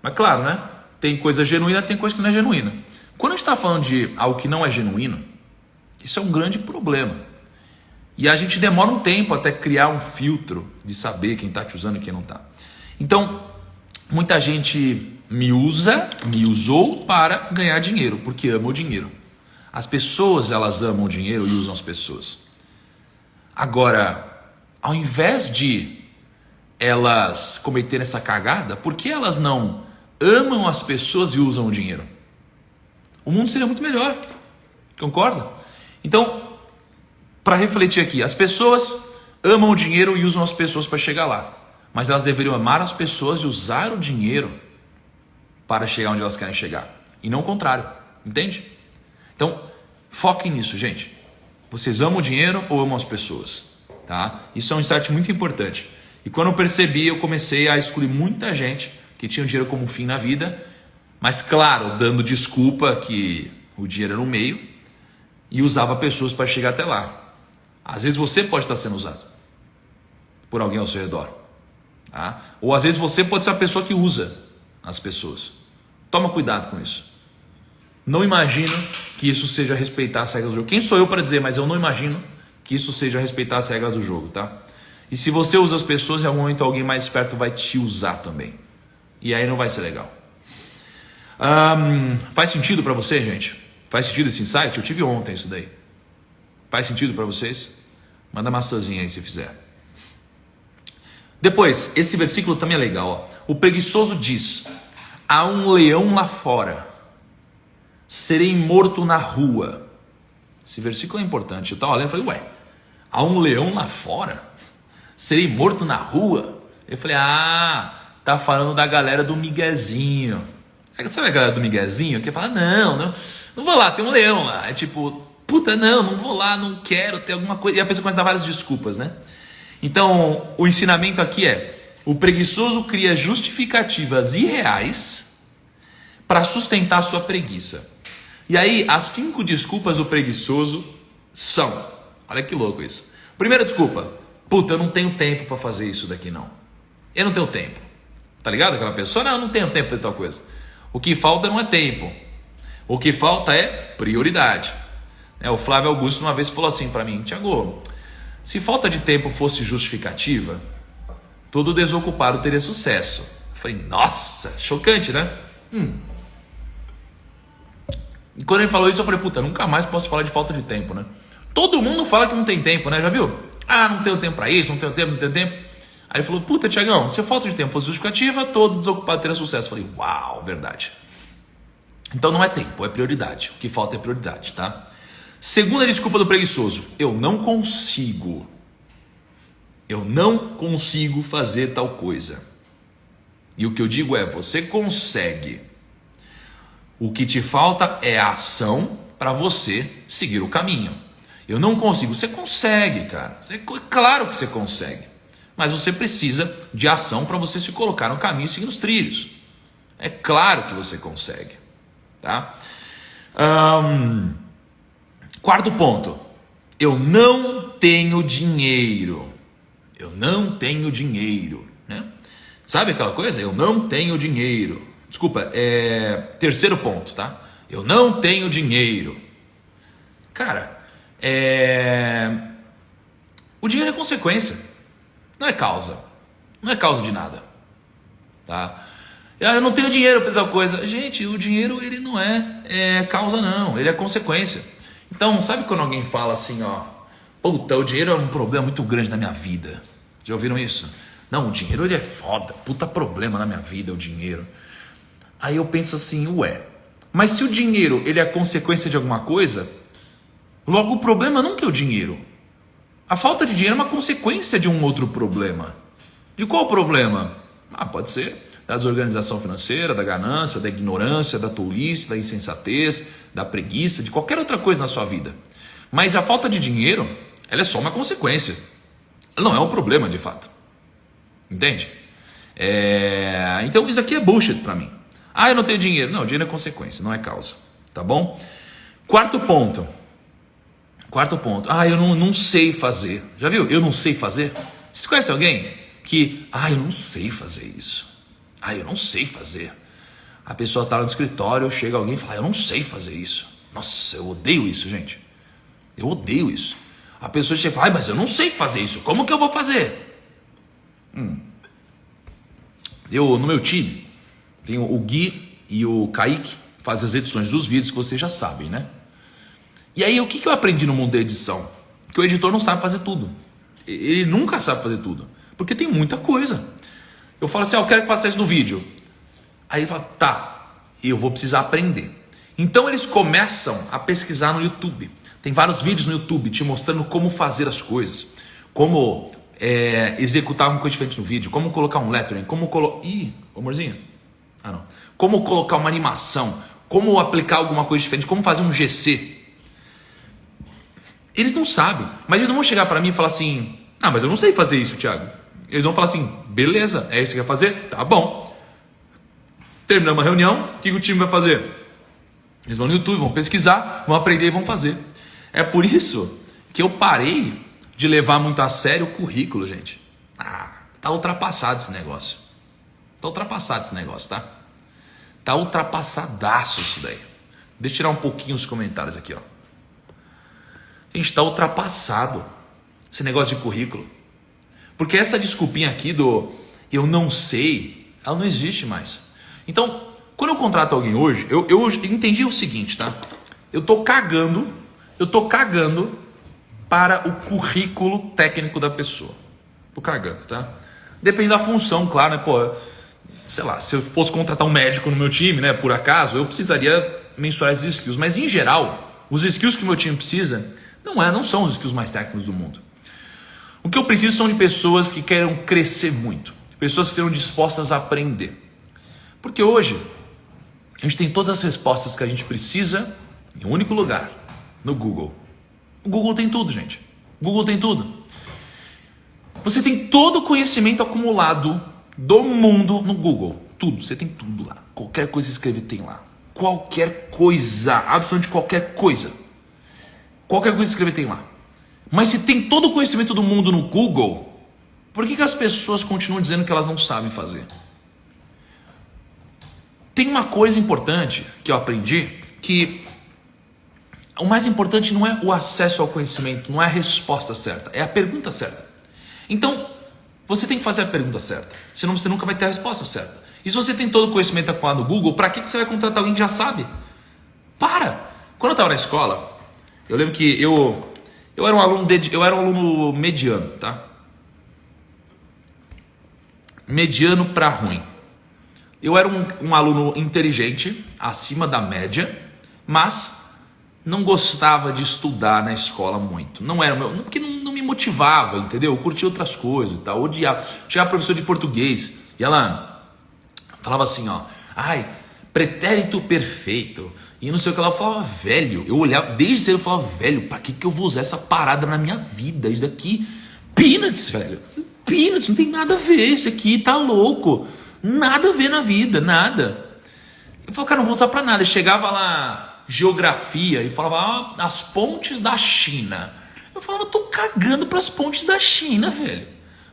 Mas claro, né? Tem coisa genuína, tem coisa que não é genuína. Quando a gente está falando de algo que não é genuíno, isso é um grande problema. E a gente demora um tempo até criar um filtro de saber quem está te usando e quem não está. Então, muita gente me usou para ganhar dinheiro, porque ama o dinheiro. As pessoas, elas amam o dinheiro e usam as pessoas. Agora, ao invés de elas cometerem essa cagada? Por que elas não amam as pessoas e usam o dinheiro? O mundo seria muito melhor, concorda? Então, para refletir aqui, as pessoas amam o dinheiro e usam as pessoas para chegar lá, mas elas deveriam amar as pessoas e usar o dinheiro para chegar onde elas querem chegar, e não o contrário, entende? Então, foquem nisso, gente. Vocês amam o dinheiro ou amam as pessoas? Tá? Isso é um insight muito importante. E quando eu percebi, eu comecei a excluir muita gente que tinha o dinheiro como fim na vida, mas claro, dando desculpa que o dinheiro era no meio, e usava pessoas para chegar até lá. Às vezes você pode estar sendo usado por alguém ao seu redor, tá? Ou às vezes você pode ser a pessoa que usa as pessoas. Toma cuidado com isso. Não imagino que isso seja respeitar as regras do jogo. Quem sou eu para dizer, mas eu não imagino que isso seja respeitar as regras do jogo, tá? E se você usa as pessoas, em algum momento alguém mais esperto vai te usar também. E aí não vai ser legal. Faz sentido para você, gente? Faz sentido esse insight? Eu tive ontem isso daí. Faz sentido para vocês? Manda maçãzinha aí se fizer. Depois, esse versículo também é legal. Ó. O preguiçoso diz: há um leão lá fora, serei morto na rua. Esse versículo é importante. Eu estava olhando e falei, ué, há um leão lá fora? Serei morto na rua? Eu falei, tá falando da galera do miguezinho. Sabe a galera do miguezinho que fala, não vou lá, tem um leão lá. É tipo, puta, não vou lá, não quero, ter alguma coisa. E a pessoa começa a dar várias desculpas, né? Então, o ensinamento aqui é, o preguiçoso cria justificativas irreais para sustentar a sua preguiça. E aí, as 5 desculpas do preguiçoso são, olha que louco isso. Primeira desculpa, puta, eu não tenho tempo para fazer isso daqui não. Eu não tenho tempo. Tá ligado aquela pessoa? Não tenho tempo para tal coisa. O que falta não é tempo. O que falta é prioridade. O Flávio Augusto uma vez falou assim para mim, Thiago, se falta de tempo fosse justificativa, todo desocupado teria sucesso. Eu falei, nossa, chocante, né? E quando ele falou isso, eu falei, puta, nunca mais posso falar de falta de tempo, né? Todo mundo fala que não tem tempo, né? Já viu? Não tenho tempo para isso, não tenho tempo. Aí ele falou, puta, Thiagão, se a falta de tempo fosse justificativa, todo desocupado teria sucesso. Eu falei, uau, verdade. Então não é tempo, é prioridade. O que falta é prioridade, tá? Segunda desculpa do preguiçoso, eu não consigo fazer tal coisa. E o que eu digo é, você consegue. O que te falta é a ação para você seguir o caminho. Eu não consigo, você consegue, cara. Claro que você consegue. Mas você precisa de ação para você se colocar no caminho e seguir os trilhos. É claro que você consegue, tá? Quarto ponto, eu não tenho dinheiro. Eu não tenho dinheiro, né? Sabe aquela coisa? Eu não tenho dinheiro. Desculpa, terceiro ponto, tá? Eu não tenho dinheiro. Cara, o dinheiro é consequência, não é causa. Não é causa de nada, tá? Eu não tenho dinheiro para tal coisa. Gente, o dinheiro ele não é causa não, ele é consequência. Então, sabe quando alguém fala assim, puta, o dinheiro é um problema muito grande na minha vida. Já ouviram isso? Não, o dinheiro ele é foda, puta problema na minha vida, o dinheiro. Aí eu penso assim, mas se o dinheiro ele é consequência de alguma coisa, logo o problema nunca é o dinheiro. A falta de dinheiro é uma consequência de um outro problema. De qual problema? Pode ser da desorganização financeira, da ganância, da ignorância, da tolice, da insensatez, da preguiça, de qualquer outra coisa na sua vida. Mas a falta de dinheiro, ela é só uma consequência. Ela não é um problema de fato. Entende? Então isso aqui é bullshit para mim. Eu não tenho dinheiro. Não, dinheiro é consequência, não é causa. Tá bom? Quarto ponto. Eu não sei fazer. Já viu? Eu não sei fazer. Vocês conhecem alguém que, eu não sei fazer isso. Eu não sei fazer. A pessoa está no escritório, chega alguém e fala, eu não sei fazer isso. Nossa, eu odeio isso, gente. Eu odeio isso. A pessoa chega e fala, mas eu não sei fazer isso. Como que eu vou fazer? No meu time, tem o Gui e o Kaique, fazem as edições dos vídeos que vocês já sabem, né? E aí, o que eu aprendi no mundo da edição? Que o editor não sabe fazer tudo. Ele nunca sabe fazer tudo. Porque tem muita coisa. Eu falo assim, eu quero que faça isso no vídeo. Aí ele fala, tá, eu vou precisar aprender. Então eles começam a pesquisar no YouTube. Tem vários vídeos no YouTube te mostrando como fazer as coisas. Como executar uma coisa diferente no vídeo. Como colocar um lettering. Como colocar... Ih, amorzinho. Ah, não. Como colocar uma animação. Como aplicar alguma coisa diferente. Como fazer um GC. Eles não sabem. Mas eles não vão chegar para mim e falar assim, ah, mas eu não sei fazer isso, Thiago. Eles vão falar assim, beleza, é isso que você quer fazer? Tá bom. Terminamos a reunião, o que o time vai fazer? Eles vão no YouTube, vão pesquisar, vão aprender e vão fazer. É por isso que eu parei de levar muito a sério o currículo, gente. Tá ultrapassado esse negócio. Tá ultrapassado esse negócio, tá? Tá ultrapassadaço isso daí. Deixa eu tirar um pouquinho os comentários aqui, ó. A gente tá ultrapassado esse negócio de currículo. Porque essa desculpinha aqui do eu não sei, ela não existe mais. Então, quando eu contrato alguém hoje, eu entendi o seguinte, tá? Eu tô cagando para o currículo técnico da pessoa. Tô cagando, tá? Depende da função, claro, né? Pô, sei lá, se eu fosse contratar um médico no meu time, né? Por acaso, eu precisaria mensurar esses skills. Mas em geral, os skills que o meu time precisa não são os skills mais técnicos do mundo. O que eu preciso são de pessoas que queiram crescer muito. Pessoas que estejam dispostas a aprender. Porque hoje, a gente tem todas as respostas que a gente precisa em um único lugar, no Google. O Google tem tudo, gente. O Google tem tudo. Você tem todo o conhecimento acumulado do mundo no Google. Tudo, você tem tudo lá. Qualquer coisa que você escrever tem lá. Qualquer coisa, absolutamente qualquer coisa. Qualquer coisa que você escrever tem lá. Mas se tem todo o conhecimento do mundo no Google, por que as pessoas continuam dizendo que elas não sabem fazer? Tem uma coisa importante que eu aprendi, que o mais importante não é o acesso ao conhecimento, não é a resposta certa, é a pergunta certa. Então, você tem que fazer a pergunta certa, senão você nunca vai ter a resposta certa. E se você tem todo o conhecimento acumulado no Google, para que você vai contratar alguém que já sabe? Para! Quando eu estava na escola, eu lembro que eu era um aluno mediano, tá? Mediano para ruim. Eu era um aluno inteligente, acima da média, mas não gostava de estudar na escola muito. Não era porque não me motivava, entendeu? Eu curtia outras coisas, tá? Odiava. Chegava professor de português e ela falava assim, ó, ai, pretérito perfeito. E não sei o que ela falava, velho. Eu olhava, desde cedo eu falava, velho, pra que eu vou usar essa parada na minha vida? Isso daqui, peanuts, velho. Peanuts, não tem nada a ver. Isso aqui tá louco. Nada a ver na vida, nada. Eu falei, cara, não vou usar pra nada. Eu chegava lá, geografia, e falava, as pontes da China. Eu falava, tô cagando pras pontes da China, velho.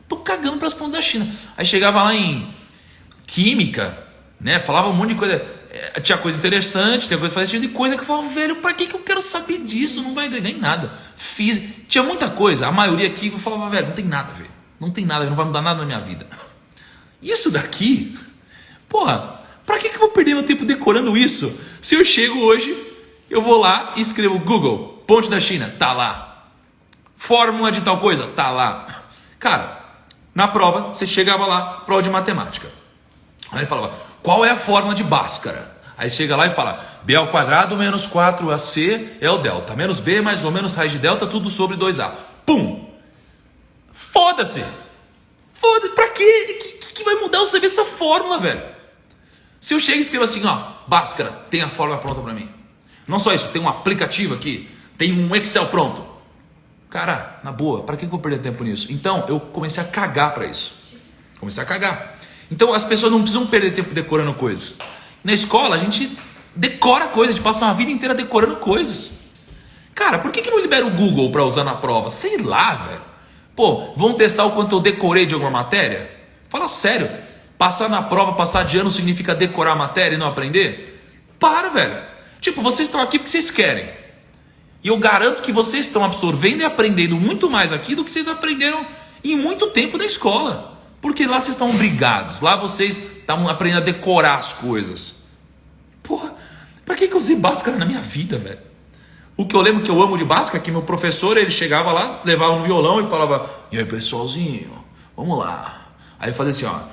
Tô cagando pras pontes da China. Aí chegava lá em química, né? Falava um monte de coisa. Tinha coisa interessante, tinha coisa fazendo de coisa que eu falava, velho, pra que eu quero saber disso? Não vai ganhar nem nada. Tinha muita coisa, a maioria aqui eu falava, velho, não tem nada a ver. Não tem nada, não vai mudar nada na minha vida. Isso daqui, porra, pra que eu vou perder meu tempo decorando isso? Se eu chego hoje, eu vou lá e escrevo Google, ponte da China, tá lá. Fórmula de tal coisa, tá lá. Cara, na prova, você chegava lá, prova de matemática. Aí ele falava, qual é a fórmula de Bhaskara? Aí chega lá e fala, b ao quadrado menos 4ac é o delta, menos b mais ou menos raiz de delta, tudo sobre 2a. Pum! Foda-se! Foda-se, pra quê? Que vai mudar você ver essa fórmula, velho? Se eu chego e escrevo assim, ó, Bhaskara, tem a fórmula pronta pra mim. Não só isso, tem um aplicativo aqui, tem um Excel pronto. Cara, na boa, pra que eu vou perder tempo nisso? Então, eu comecei a cagar pra isso. Comecei a cagar. Então, as pessoas não precisam perder tempo decorando coisas. Na escola, a gente decora coisas, a gente passa uma vida inteira decorando coisas. Cara, por que não libera o Google pra usar na prova? Sei lá, velho. Pô, vão testar o quanto eu decorei de alguma matéria? Fala sério. Passar na prova, passar de ano significa decorar a matéria e não aprender? Para, velho. Tipo, vocês estão aqui porque vocês querem. E eu garanto que vocês estão absorvendo e aprendendo muito mais aqui do que vocês aprenderam em muito tempo na escola. Porque lá vocês estão obrigados. Lá vocês estão aprendendo a decorar as coisas. Porra, pra que eu usei Bhaskara na minha vida, velho? O que eu lembro que eu amo de Bhaskara é que meu professor, ele chegava lá, levava um violão e falava, e aí pessoalzinho, vamos lá. Aí eu fazia assim, ó,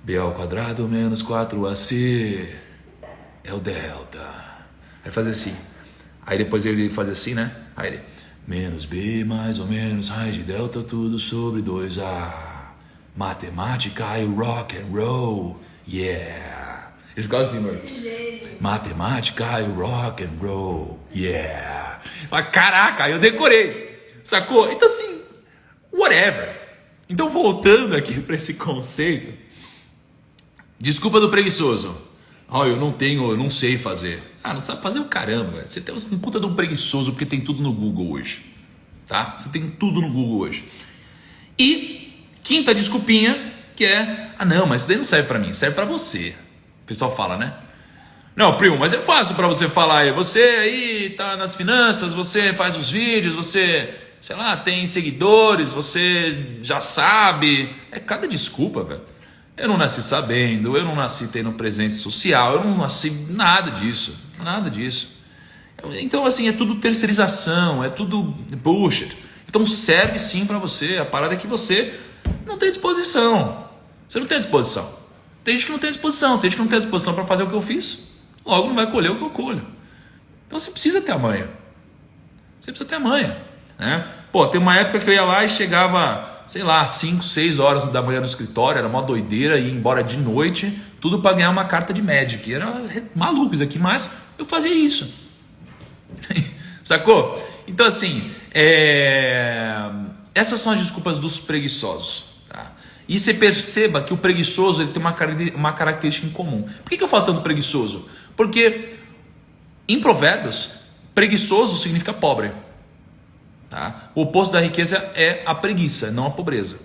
B ao quadrado menos 4AC é o delta. Aí fazer assim. Aí depois ele faz assim, né? Aí ele, menos B mais ou menos raiz de delta, tudo sobre 2A. Matemática e rock and roll, yeah. Ele ficava assim, mano. Matemática e rock and roll, yeah. Fala, caraca, aí eu decorei, sacou? Então assim, whatever. Então voltando aqui para esse conceito, desculpa do preguiçoso. Eu não sei fazer. Não sabe fazer o caramba. Você tem um puta de um preguiçoso porque tem tudo no Google hoje, tá? Você tem tudo no Google hoje. E quinta desculpinha, que é, não, mas isso daí não serve pra mim, serve pra você. O pessoal fala, né? Não, primo, mas é fácil pra você falar aí. Você aí tá nas finanças, você faz os vídeos, você, sei lá, tem seguidores, você já sabe. É cada desculpa, velho. Eu não nasci sabendo, eu não nasci tendo presença social, eu não nasci nada disso. Então assim, é tudo terceirização, é tudo bullshit. Então serve sim pra você, a parada é que você não tem disposição. Você não tem disposição. Tem gente que não tem disposição, tem gente que não tem disposição para fazer o que eu fiz, logo não vai colher o que eu colho. Então você precisa ter a manha. Né? Pô, tem uma época que eu ia lá e chegava, sei lá, 5, 6 horas da manhã no escritório, era uma doideira, ia embora de noite, tudo para ganhar uma carta de Magic. Era maluco isso aqui, mas eu fazia isso. Sacou? Então assim, essas são as desculpas dos preguiçosos. Tá? E você perceba que o preguiçoso ele tem uma característica em comum. Por que eu falo tanto preguiçoso? Porque em Provérbios, preguiçoso significa pobre. Tá? O oposto da riqueza é a preguiça, não a pobreza.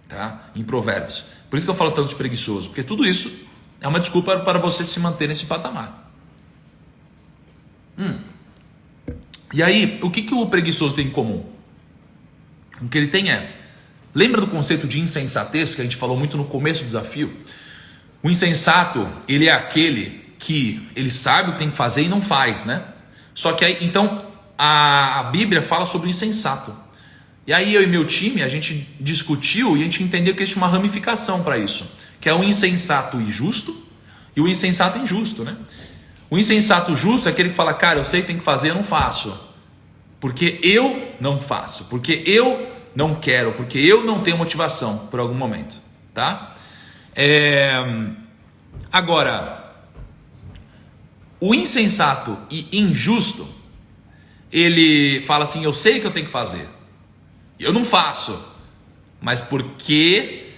Tá? Em Provérbios. Por isso que eu falo tanto de preguiçoso, porque tudo isso é uma desculpa para você se manter nesse patamar. E aí, o que o preguiçoso tem em comum? O que ele tem lembra do conceito de insensatez que a gente falou muito no começo do desafio? O insensato, ele é aquele que ele sabe o que tem que fazer e não faz, né? Só que aí, então, a Bíblia fala sobre o insensato. E aí eu e meu time, a gente discutiu e a gente entendeu que existe uma ramificação para isso, que é o insensato injusto e o insensato injusto, né? O insensato justo é aquele que fala, cara, eu sei que tem que fazer, eu não faço. Porque eu não faço, porque eu não quero, porque eu não tenho motivação por algum momento, tá? Agora, o insensato e injusto, ele fala assim, eu sei que eu tenho que fazer, eu não faço, mas porque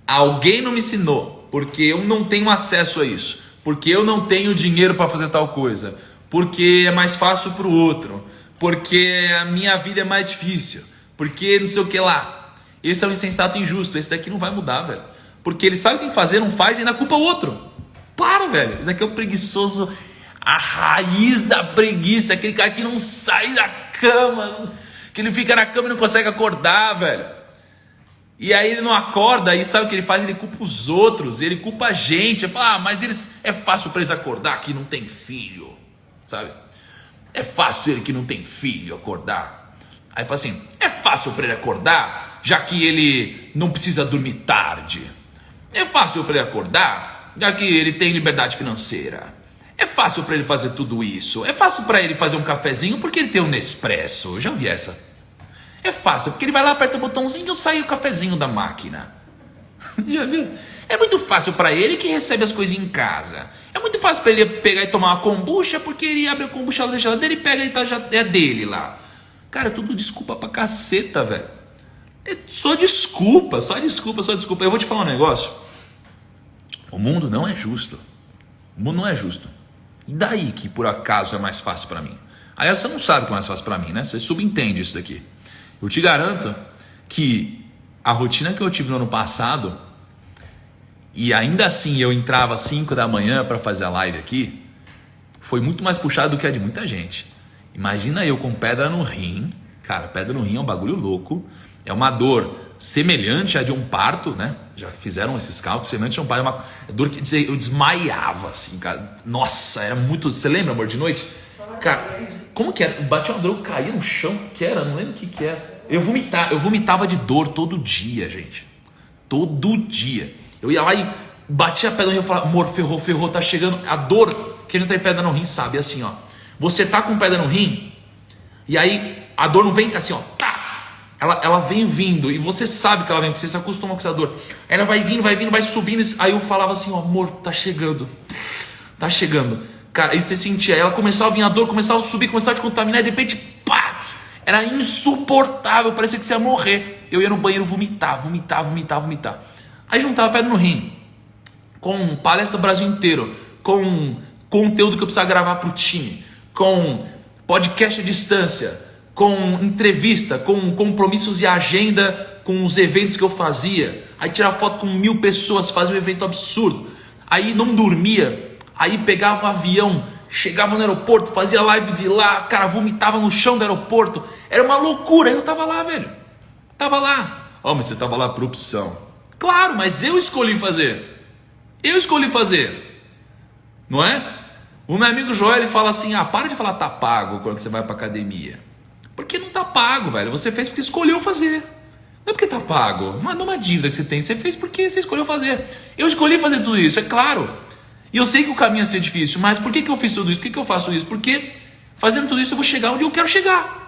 alguém não me ensinou, porque eu não tenho acesso a isso, porque eu não tenho dinheiro para fazer tal coisa, porque é mais fácil para o outro, porque a minha vida é mais difícil, porque não sei o que lá. Esse é o insensato injusto, esse daqui não vai mudar, velho, porque ele sabe o que tem que fazer, não faz e ainda culpa o outro. Para, velho, esse daqui é o preguiçoso, a raiz da preguiça, aquele cara que não sai da cama, que ele fica na cama e não consegue acordar, velho. E aí ele não acorda, aí sabe o que ele faz? Ele culpa os outros, ele culpa a gente. Ele fala, mas é fácil para eles acordar que não tem filho, sabe? É fácil ele que não tem filho acordar. Aí fala assim, é fácil para ele acordar, já que ele não precisa dormir tarde. É fácil para ele acordar, já que ele tem liberdade financeira. É fácil para ele fazer tudo isso. É fácil para ele fazer um cafezinho porque ele tem um Nespresso. Já vi essa. É fácil, porque ele vai lá, aperta o botãozinho e sai o cafezinho da máquina. Já viu? É muito fácil para ele que recebe as coisas em casa. É muito fácil para ele pegar e tomar uma kombucha, porque ele abre a kombucha lá da geladeira e pega e tá, já é dele lá. Cara, tudo desculpa pra caceta, velho. É só desculpa. Eu vou te falar um negócio. O mundo não é justo. O mundo não é justo. E daí que por acaso é mais fácil para mim? Aí você não sabe que é mais fácil para mim, né? Você subentende isso daqui. Eu te garanto que a rotina que eu tive no ano passado, e ainda assim eu entrava às 5 da manhã para fazer a live aqui, foi muito mais puxado do que a de muita gente. Imagina eu com pedra no rim. Cara, pedra no rim é um bagulho louco. É uma dor semelhante à de um parto, né? Já fizeram esses cálculos, semelhante a um parto. É uma dor que eu desmaiava, assim, cara. Nossa, era muito... Você lembra, amor, de noite? Cara, como que era? Batia uma dor, eu caía no chão. O que era? Não lembro o que era. Eu vomitava de dor todo dia, gente. Todo dia. Eu ia lá e batia a pedra no rim e falava, amor, ferrou, tá chegando. A dor, quem já tem pedra no rim sabe, é assim, ó. Você tá com pedra no rim, e aí a dor não vem assim, ó. Tá. Ela vem vindo, e você sabe que ela vem, porque você se acostuma com essa dor. Ela vai vindo, vai subindo. Aí eu falava assim, ó, amor, tá chegando. Tá chegando. Cara, aí você sentia, ela começava a vir a dor, começava a subir, começava a te contaminar, e de repente, pá! Era insuportável, parecia que você ia morrer. Eu ia no banheiro vomitar. Aí juntava pedra no rim, com palestra do Brasil inteiro, com conteúdo que eu precisava gravar pro time, com podcast à distância, com entrevista, com compromissos e agenda, com os eventos que eu fazia. Aí tirava foto com 1000 pessoas, fazia um evento absurdo. Aí não dormia, aí pegava um avião, chegava no aeroporto, fazia live de lá, cara, vomitava no chão do aeroporto. Era uma loucura, eu tava lá, velho. Tava lá. Ó, mas você tava lá por opção. Claro, mas eu escolhi fazer. Não é? O meu amigo Joel, ele fala assim, para de falar tá pago quando você vai pra academia. Porque não tá pago, velho. Você fez porque escolheu fazer. Não é porque tá pago. Não é uma dívida que você tem. Você fez porque você escolheu fazer. Eu escolhi fazer tudo isso, é claro. E eu sei que o caminho ia ser difícil. Mas por que eu fiz tudo isso? Por que eu faço isso? Porque fazendo tudo isso eu vou chegar onde eu quero chegar.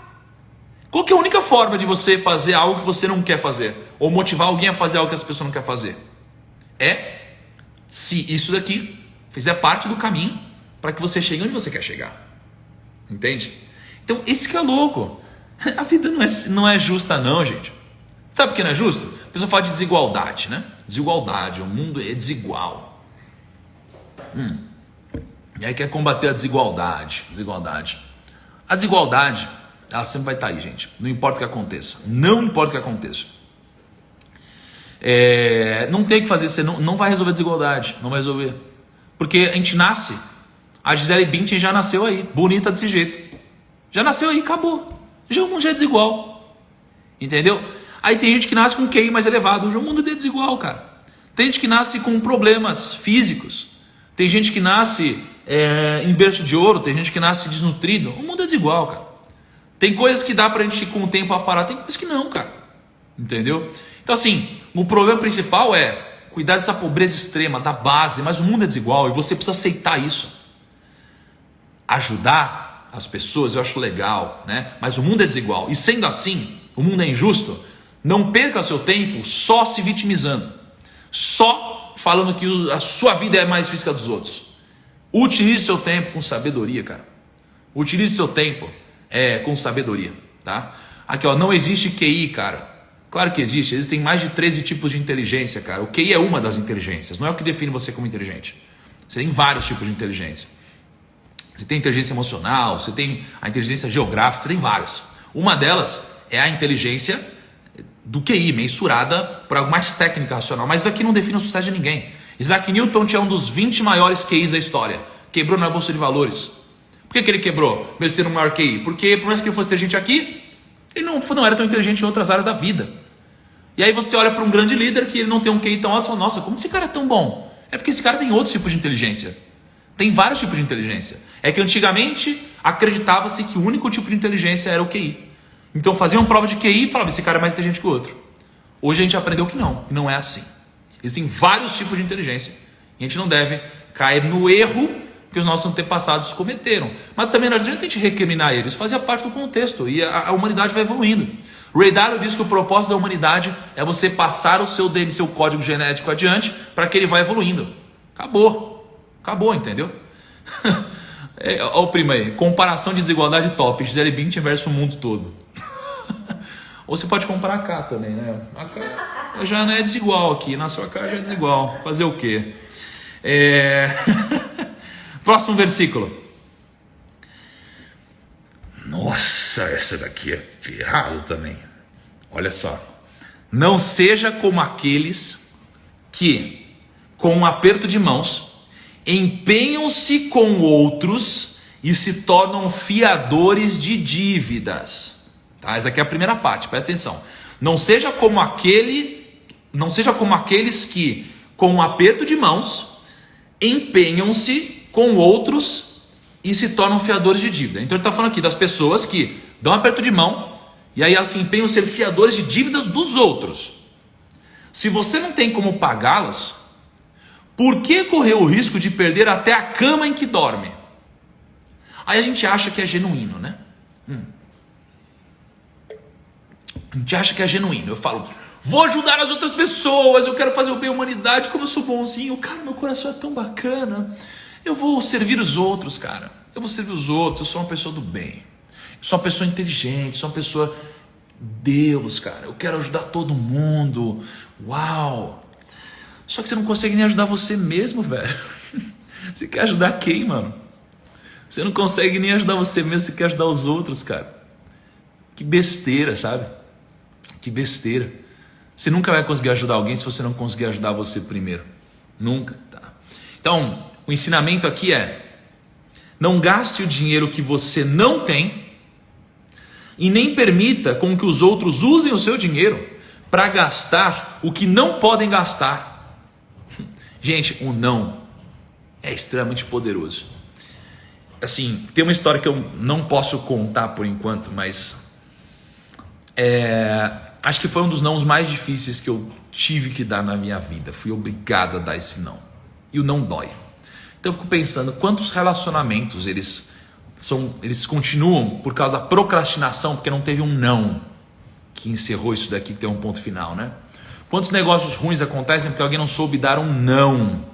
Qual que é a única forma de você fazer algo que você não quer fazer? Ou motivar alguém a fazer algo que essa pessoa não quer fazer? É se isso daqui fizer parte do caminho para que você chegue onde você quer chegar. Entende? Então, esse que é louco. A vida não é justa não, gente. Sabe por que não é justo? A pessoa fala de desigualdade, né? Desigualdade, o mundo é desigual. E aí quer combater a desigualdade. A desigualdade, ela sempre vai estar aí, gente. Não importa o que aconteça. Não importa o que aconteça. Não tem o que fazer. Você não vai resolver a desigualdade. Não vai resolver. Porque a gente nasce. A Gisele Bündchen já nasceu aí. Bonita desse jeito. Já nasceu aí, acabou. Já o mundo já é desigual. Entendeu? Aí tem gente que nasce com um QI mais elevado. O mundo é desigual, cara. Tem gente que nasce com problemas físicos. Tem gente que nasce em berço de ouro. Tem gente que nasce desnutrido. O mundo é desigual, cara. Tem coisas que dá pra gente com o tempo aparar. Tem coisas que não, cara. Entendeu? Então assim, o problema principal é cuidar dessa pobreza extrema, da base. Mas o mundo é desigual e você precisa aceitar isso. Ajudar as pessoas eu acho legal, né? Mas o mundo é desigual. E sendo assim, o mundo é injusto. Não perca seu tempo só se vitimizando. Só falando que a sua vida é mais difícil que a dos outros. Utilize seu tempo com sabedoria, cara. Utilize seu tempo com sabedoria, tá? Aqui, ó, não existe QI, cara. Claro que existe. Existem mais de 13 tipos de inteligência, cara. O QI é uma das inteligências. Não é o que define você como inteligente. Você tem vários tipos de inteligência. Você tem inteligência emocional, você tem a inteligência geográfica, você tem várias. Uma delas é a inteligência do QI, mensurada por algo mais técnica, racional. Mas isso aqui não define o sucesso de ninguém. Isaac Newton tinha um dos 20 maiores QIs da história. Quebrou na Bolsa de Valores. Por que ele quebrou, mesmo sendo o maior QI? Porque por mais que ele fosse inteligente aqui, ele não era tão inteligente em outras áreas da vida. E aí você olha para um grande líder que ele não tem um QI tão alto e fala, nossa, como esse cara é tão bom? É porque esse cara tem outros tipos de inteligência. Tem vários tipos de inteligência. É que antigamente acreditava-se que o único tipo de inteligência era o QI. Então faziam prova de QI e falavam, esse cara é mais inteligente que o outro. Hoje a gente aprendeu que não é assim. Existem vários tipos de inteligência. E a gente não deve cair no erro que os nossos antepassados cometeram. Mas também não adianta a gente recriminar eles. Fazia parte do contexto e a humanidade vai evoluindo. Ray Dalio diz que o propósito da humanidade é você passar o seu DNA, seu código genético adiante para que ele vá evoluindo. Acabou, entendeu? Olha o primo aí, comparação de desigualdade top, Gisele Bündchen versus o mundo todo. Ou você pode comparar cá também, né? A cá já não é desigual aqui, na sua casa já é desigual. Fazer o quê? Próximo versículo. Nossa, essa daqui é errado também. Olha só. Não seja como aqueles que, com um aperto de mãos, empenham-se com outros e se tornam fiadores de dívidas. Tá? Essa aqui é a primeira parte, presta atenção. Não seja como aqueles que, com um aperto de mãos, empenham-se com outros e se tornam fiadores de dívida. Então ele está falando aqui das pessoas que dão um aperto de mão e aí elas se empenham em ser fiadores de dívidas dos outros. Se você não tem como pagá-las, Por que correr o risco de perder até a cama em que dorme? Aí a gente acha que é genuíno, né? A gente acha que é genuíno. Eu falo, vou ajudar as outras pessoas, eu quero fazer o bem à humanidade, como eu sou bonzinho. Cara, meu coração é tão bacana. Eu vou servir os outros, cara. Eu vou servir os outros, eu sou uma pessoa do bem. Eu sou uma pessoa inteligente, sou uma pessoa... Deus, cara, eu quero ajudar todo mundo. Uau! Só que você não consegue nem ajudar você mesmo, velho. Você quer ajudar quem, mano? Você não consegue nem ajudar você mesmo, você quer ajudar os outros, cara. Que besteira, sabe? Que besteira. Você nunca vai conseguir ajudar alguém se você não conseguir ajudar você primeiro. Nunca, tá? Então, o ensinamento aqui é: não gaste o dinheiro que você não tem e nem permita com que os outros usem o seu dinheiro para gastar o que não podem gastar. Gente, o não é extremamente poderoso. Assim, tem uma história que eu não posso contar por enquanto, mas acho que foi um dos nãos mais difíceis que eu tive que dar na minha vida. Fui obrigado a dar esse não. E o não dói. Então eu fico pensando, quantos relacionamentos eles continuam por causa da procrastinação, porque não teve um não que encerrou isso daqui, que tem um ponto final, né? Quantos negócios ruins acontecem porque alguém não soube dar um não?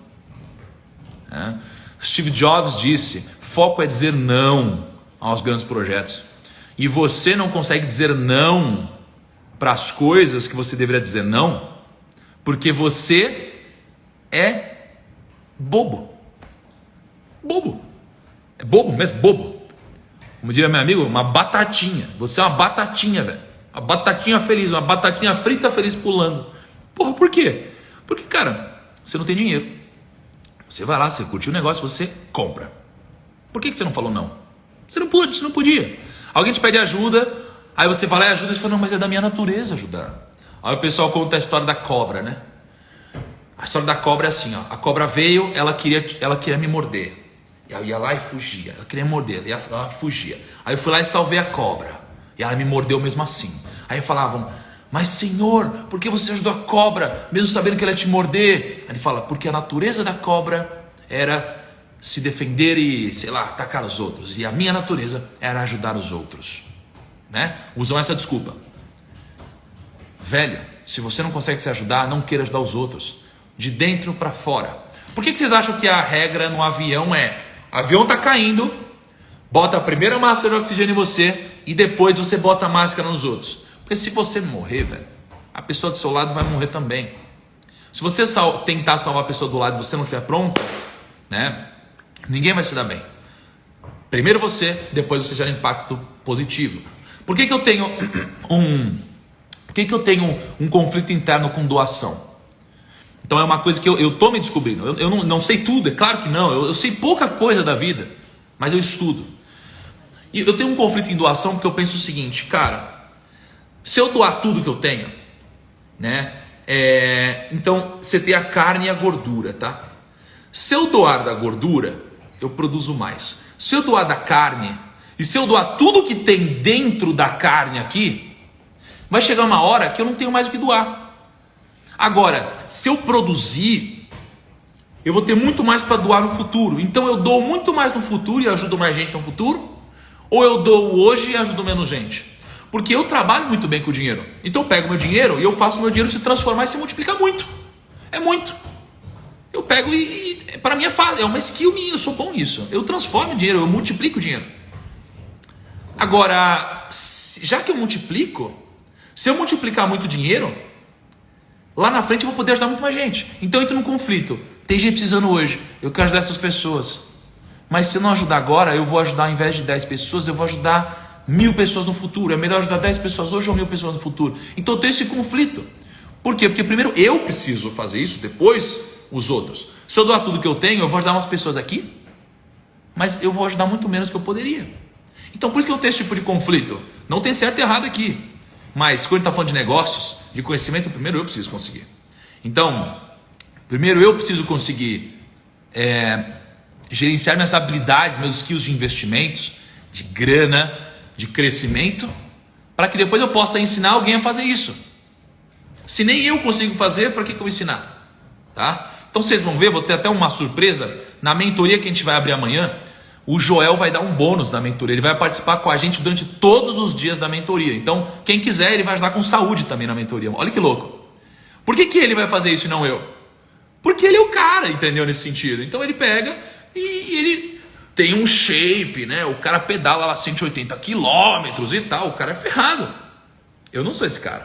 Steve Jobs disse, foco é dizer não aos grandes projetos. E você não consegue dizer não para as coisas que você deveria dizer não, porque você é bobo. Bobo. É bobo mesmo, bobo. Como diria meu amigo, uma batatinha. Você é uma batatinha, velho. Uma batatinha feliz, uma batatinha frita feliz pulando. Porra, por quê? Porque, cara, você não tem dinheiro. Você vai lá, você curtiu o negócio, você compra. Por que você não falou não? Você não pôde, você não podia. Alguém te pede ajuda, aí você vai lá e ajuda, e você fala, não, mas é da minha natureza ajudar. Aí o pessoal conta a história da cobra, né? A história da cobra é assim, ó. A cobra veio, ela queria me morder. E eu ia lá e fugia. Ela queria morder, ela fugia. Aí eu fui lá e salvei a cobra. E ela me mordeu mesmo assim. Aí falavam, mas Senhor, por que você ajudou a cobra, mesmo sabendo que ela ia te morder? Aí ele fala, porque a natureza da cobra era se defender e, sei lá, atacar os outros. E a minha natureza era ajudar os outros. Né? Usam essa desculpa. Velho, se você não consegue se ajudar, não queira ajudar os outros. De dentro para fora. Por que vocês acham que a regra no avião é: o avião tá caindo, bota a primeira máscara de oxigênio em você e depois você bota a máscara nos outros? Porque se você morrer, velho, a pessoa do seu lado vai morrer também. Se você tentar salvar a pessoa do lado e você não estiver pronto, né, ninguém vai se dar bem. Primeiro você, depois você gera impacto positivo. Por que eu tenho um conflito interno com doação? Então é uma coisa que eu tô me descobrindo. Eu não sei tudo, é claro que não. Eu sei pouca coisa da vida, mas eu estudo. E eu tenho um conflito em doação porque eu penso o seguinte, cara, se eu doar tudo que eu tenho, né? Então você tem a carne e a gordura, tá? Se eu doar da gordura, eu produzo mais. Se eu doar da carne, e se eu doar tudo que tem dentro da carne aqui, vai chegar uma hora que eu não tenho mais o que doar. Agora, se eu produzir, eu vou ter muito mais para doar no futuro. Então eu dou muito mais no futuro e ajudo mais gente no futuro? Ou eu dou hoje e ajudo menos gente? Porque eu trabalho muito bem com o dinheiro. Então eu pego meu dinheiro e eu faço meu dinheiro se transformar e se multiplicar muito. É muito. Eu pego e para mim é uma skill minha, eu sou bom nisso. Eu transformo o dinheiro, eu multiplico o dinheiro. Agora, já que eu multiplico, se eu multiplicar muito dinheiro, lá na frente eu vou poder ajudar muito mais gente. Então eu entro num conflito. Tem gente precisando hoje, eu quero ajudar essas pessoas. Mas se eu não ajudar agora, eu vou ajudar, ao invés de 10 pessoas, eu vou ajudar 1000 pessoas no futuro. É melhor ajudar 10 pessoas hoje ou 1000 pessoas no futuro. Então eu tenho esse conflito. Por quê? Porque primeiro eu preciso fazer isso, depois os outros. Se eu doar tudo que eu tenho, eu vou ajudar umas pessoas aqui, mas eu vou ajudar muito menos que eu poderia. Então por isso que eu tenho esse tipo de conflito. Não tem certo e errado aqui. Mas quando a gente está falando de negócios, de conhecimento, primeiro eu preciso conseguir. Então, primeiro eu preciso conseguir gerenciar minhas habilidades, meus skills de investimentos, de grana, de crescimento, para que depois eu possa ensinar alguém a fazer isso. Se nem eu consigo fazer, para que eu vou ensinar? Tá? Então vocês vão ver, vou ter até uma surpresa, na mentoria que a gente vai abrir amanhã, o Joel vai dar um bônus na mentoria, ele vai participar com a gente durante todos os dias da mentoria. Então, quem quiser, ele vai ajudar com saúde também na mentoria. Olha que louco. Por que ele vai fazer isso e não eu? Porque ele é o cara, entendeu, nesse sentido. Então ele pega e ele tem um shape, né? O cara pedala lá 180 quilômetros e tal, o cara é ferrado. Eu não sou esse cara.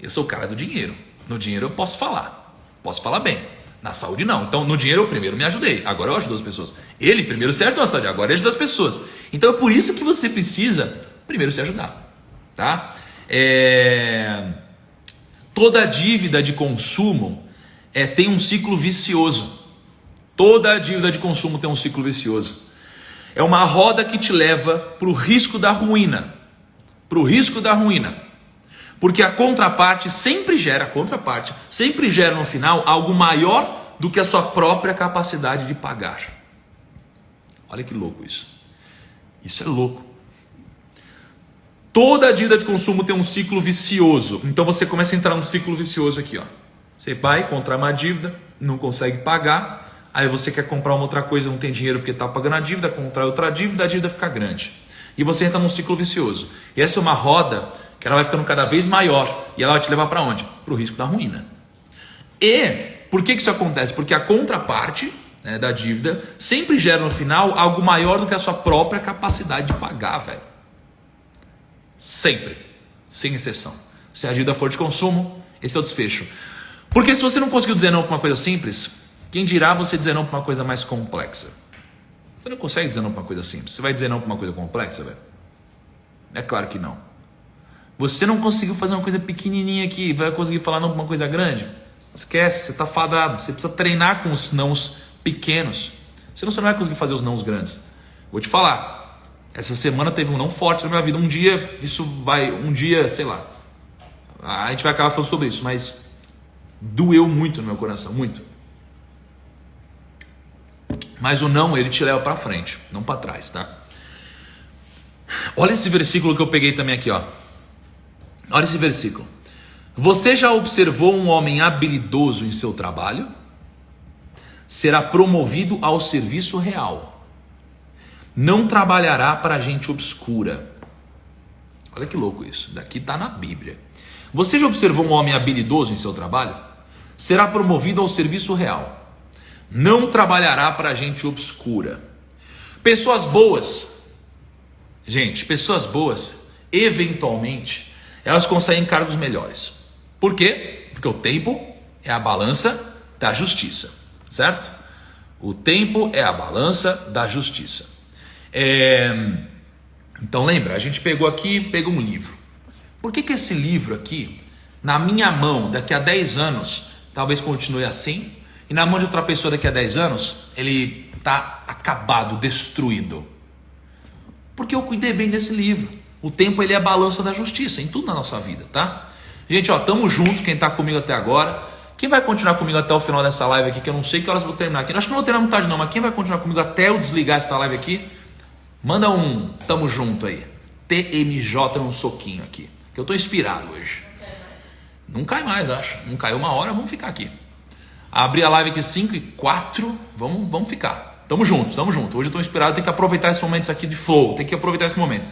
Eu sou o cara do dinheiro. No dinheiro eu posso falar bem. Na saúde não. Então no dinheiro eu primeiro me ajudei, agora eu ajudo as pessoas. Ele primeiro se ajudou na saúde, agora ele ajuda as pessoas. Então é por isso que você precisa primeiro se ajudar, tá? Toda dívida de consumo tem um ciclo vicioso. Toda dívida de consumo tem um ciclo vicioso. É uma roda que te leva para o risco da ruína. Para o risco da ruína. Porque a contraparte sempre gera no final algo maior do que a sua própria capacidade de pagar. Olha que louco isso. Isso é louco. Toda dívida de consumo tem um ciclo vicioso. Então você começa a entrar num ciclo vicioso aqui, ó. Você vai contrai uma dívida, não consegue pagar, aí você quer comprar uma outra coisa, não tem dinheiro porque está pagando a dívida, contrai outra dívida, a dívida fica grande. E você entra num ciclo vicioso. E essa é uma roda que ela vai ficando cada vez maior. E ela vai te levar para onde? Para o risco da ruína. E por que isso acontece? Porque a contraparte, né, da dívida sempre gera no final algo maior do que a sua própria capacidade de pagar, velho. Sempre. Sem exceção. Se a dívida for de consumo, esse é o desfecho. Porque se você não conseguiu dizer não para uma coisa simples, quem dirá você dizer não para uma coisa mais complexa? Você não consegue dizer não para uma coisa simples. Você vai dizer não para uma coisa complexa, velho? É claro que não. Você não conseguiu fazer uma coisa pequenininha aqui, vai conseguir falar não para uma coisa grande? Esquece, você está fadado. Você precisa treinar com os nãos pequenos. Senão você não vai conseguir fazer os nãos grandes. Vou te falar. Essa semana teve um não forte na minha vida. Um dia, sei lá. A gente vai acabar falando sobre isso, mas doeu muito no meu coração, muito. Mas o não, ele te leva para frente, não para trás, tá? Olha esse versículo que eu peguei também aqui, ó. Olha esse versículo. Você já observou um homem habilidoso em seu trabalho? Será promovido ao serviço real. Não trabalhará para gente obscura. Olha que louco isso. Daqui está na Bíblia. Você já observou um homem habilidoso em seu trabalho? Será promovido ao serviço real. Não trabalhará para gente obscura. Pessoas boas, gente, pessoas boas, eventualmente, elas conseguem cargos melhores. Por quê? Porque o tempo é a balança da justiça, certo? O tempo é a balança da justiça. Então lembra, a gente pegou um livro. Por que esse livro aqui, na minha mão, daqui a 10 anos, talvez continue assim, e na mão de outra pessoa daqui a 10 anos, ele está acabado, destruído? Porque eu cuidei bem desse livro. O tempo, ele é a balança da justiça em tudo na nossa vida, tá? Gente, ó, tamo junto, quem tá comigo até agora. Quem vai continuar comigo até o final dessa live aqui, que eu não sei que horas eu vou terminar aqui. Eu acho que não vou terminar muito tarde não, mas quem vai continuar comigo até eu desligar essa live aqui, manda um tamo junto aí. TMJ um soquinho aqui, que eu tô inspirado hoje. Não cai mais, acho. Não caiu uma hora, vamos ficar aqui. Abri a live aqui 5:04, vamos ficar. Tamo junto, tamo junto. Hoje eu tô inspirado, tem que aproveitar esses momentos aqui de flow, tem que aproveitar esse momento.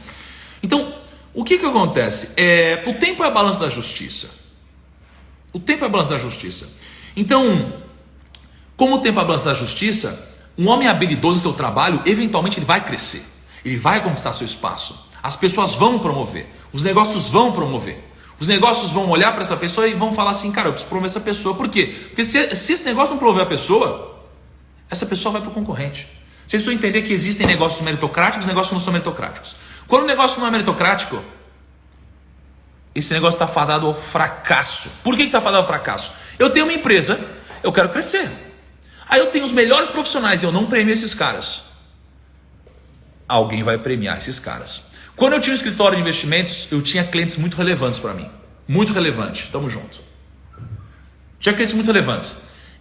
Então, o que acontece? O tempo é a balança da justiça. O tempo é a balança da justiça. Então, como o tempo é a balança da justiça, um homem habilidoso no seu trabalho, eventualmente ele vai crescer. Ele vai conquistar seu espaço. As pessoas vão promover. Os negócios vão promover. Os negócios vão olhar para essa pessoa e vão falar assim, cara, eu preciso promover essa pessoa. Por quê? Porque se esse negócio não promover a pessoa, essa pessoa vai para o concorrente. Vocês precisam entender que existem negócios meritocráticos e negócios que não são meritocráticos. Quando o negócio não é meritocrático, esse negócio está fadado ao fracasso. Por que está fadado ao fracasso? Eu tenho uma empresa, eu quero crescer. Aí eu tenho os melhores profissionais e eu não premio esses caras. Alguém vai premiar esses caras. Quando eu tinha um escritório de investimentos, eu tinha clientes muito relevantes para mim. Muito relevante, tamo junto. Tinha clientes muito relevantes.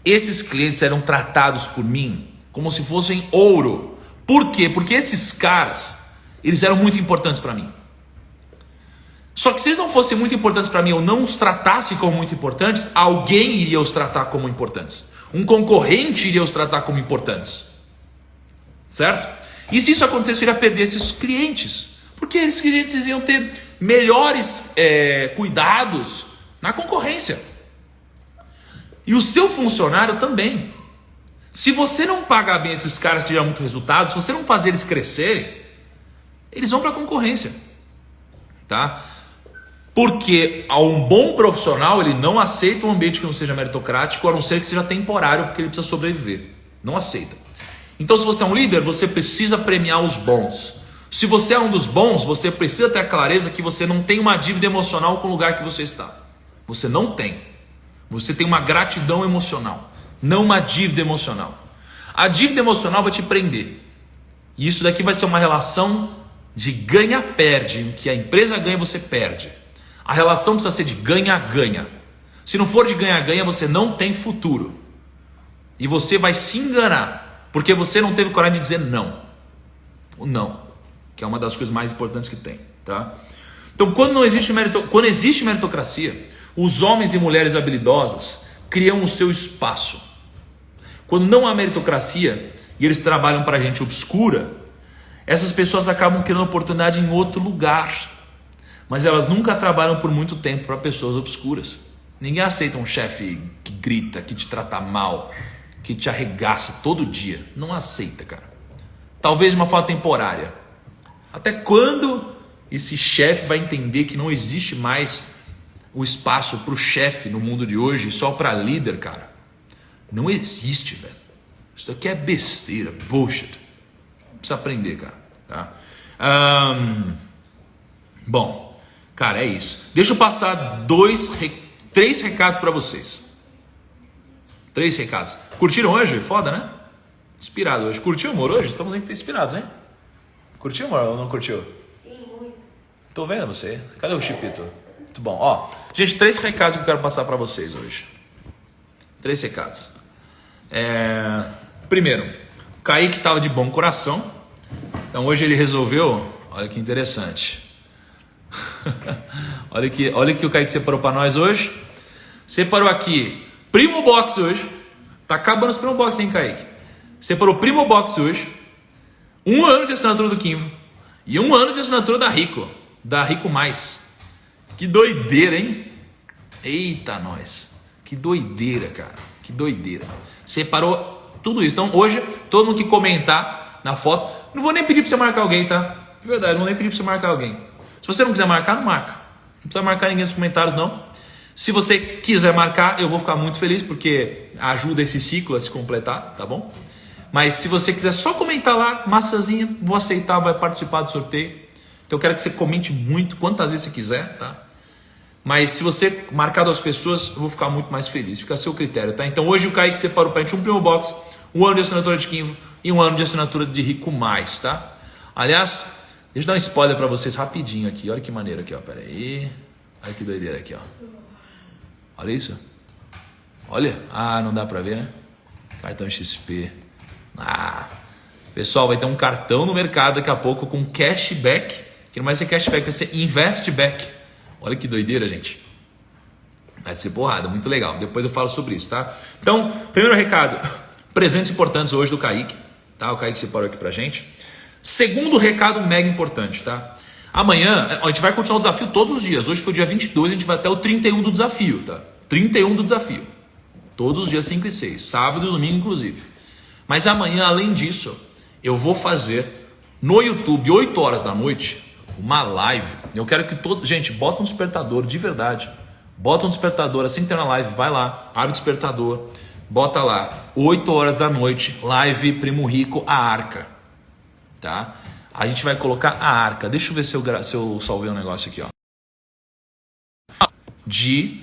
Esses clientes eram tratados por mim como se fossem ouro. Por quê? Porque esses caras, eles eram muito importantes para mim. Só que se eles não fossem muito importantes para mim, eu não os tratasse como muito importantes, alguém iria os tratar como importantes. Um concorrente iria os tratar como importantes. Certo? E se isso acontecesse, ele ia perder esses clientes. Porque esses clientes iam ter melhores cuidados na concorrência. E o seu funcionário também. Se você não pagar bem esses caras que geram muito resultado, se você não fazer eles crescerem, eles vão para a concorrência. Tá? Porque um bom profissional, ele não aceita um ambiente que não seja meritocrático, a não ser que seja temporário, porque ele precisa sobreviver. Não aceita. Então, se você é um líder, você precisa premiar os bons. Se você é um dos bons, você precisa ter a clareza que você não tem uma dívida emocional com o lugar que você está. Você não tem. Você tem uma gratidão emocional, não uma dívida emocional. A dívida emocional vai te prender. E isso daqui vai ser uma relação de ganha-perde, em que a empresa ganha e você perde. A relação precisa ser de ganha-ganha. Se não for de ganha-ganha, você não tem futuro. E você vai se enganar, porque você não teve coragem de dizer não. O não, que é uma das coisas mais importantes que tem. Tá? Então, quando existe meritocracia, os homens e mulheres habilidosos criam o seu espaço. Quando não há meritocracia e eles trabalham para gente obscura, essas pessoas acabam criando oportunidade em outro lugar. Mas elas nunca trabalham por muito tempo para pessoas obscuras. Ninguém aceita um chefe que grita, que te trata mal, que te arregaça todo dia. Não aceita, cara. Talvez de uma forma temporária. Até quando esse chefe vai entender que não existe mais o espaço para o chefe no mundo de hoje, só para líder, cara? Não existe, velho. Isso aqui é besteira, bullshit. Precisa aprender, cara. Tá? Bom, cara, é isso. Deixa eu passar 3 recados para vocês. 3 recados. Curtiram hoje? Foda, né? Inspirado hoje. Curtiu, amor, hoje? Estamos inspirados, hein? Curtiu, amor, ou não curtiu? Sim, muito. Tô vendo você. Cadê o Chipito? Muito bom. Ó, gente, 3 recados que eu quero passar para vocês hoje. 3 recados. Primeiro, o Kaique estava de bom coração. Então hoje ele resolveu, olha que interessante. olha que o Kaique separou para nós hoje. Separou aqui Primo Box hoje. Tá acabando os Primo Box, hein, Kaique? Separou Primo Box hoje. 1 ano de assinatura do Quinvo. E 1 ano de assinatura da Rico. Da Rico Mais. Que doideira, hein? Eita, nós. Que doideira, cara. Que doideira. Separou tudo isso. Então hoje, todo mundo que comentar na foto, não vou nem pedir pra você marcar alguém, tá? De verdade, não vou nem pedir pra você marcar alguém. Se você não quiser marcar, não marca. Não precisa marcar ninguém nos comentários, não. Se você quiser marcar, eu vou ficar muito feliz, porque ajuda esse ciclo a se completar, tá bom? Mas se você quiser só comentar lá, massazinha, vou aceitar, vai participar do sorteio. Então eu quero que você comente muito, quantas vezes você quiser, tá? Mas se você marcar 2 pessoas, eu vou ficar muito mais feliz. Fica a seu critério, tá? Então hoje o Kaique separou pra gente um Primo Box, 1 ano de assinatura de Quinvo e 1 ano de assinatura de Rico Mais, tá? Aliás, deixa eu dar um spoiler pra vocês rapidinho aqui. Olha que maneiro aqui, ó. Pera aí. Olha que doideira aqui, ó. Olha isso. Olha. Ah, não dá pra ver, né? Cartão XP. Pessoal, vai ter um cartão no mercado daqui a pouco com cashback. Que não vai ser cashback, vai ser investback. Olha que doideira, gente. Vai ser porrada, muito legal. Depois eu falo sobre isso, tá? Então, primeiro recado. Presentes importantes hoje do Kaique. Tá? O Kaique separou aqui pra gente. Segundo recado mega importante, tá? Amanhã, a gente vai continuar o desafio todos os dias. Hoje foi o dia 22, a gente vai até o 31 do desafio, tá? 31 do desafio. Todos os dias 5 e 6. Sábado e domingo, inclusive. Mas amanhã, além disso, eu vou fazer no YouTube, 8 horas da noite, uma live. Eu quero que todos... Gente, bota um despertador, de verdade. Bota um despertador, assim que ter na live, vai lá, abre o despertador, bota lá, 8 horas da noite, live Primo Rico, a Arca. Tá? A gente vai colocar a Arca. Deixa eu ver se eu salvei um negócio aqui, ó. De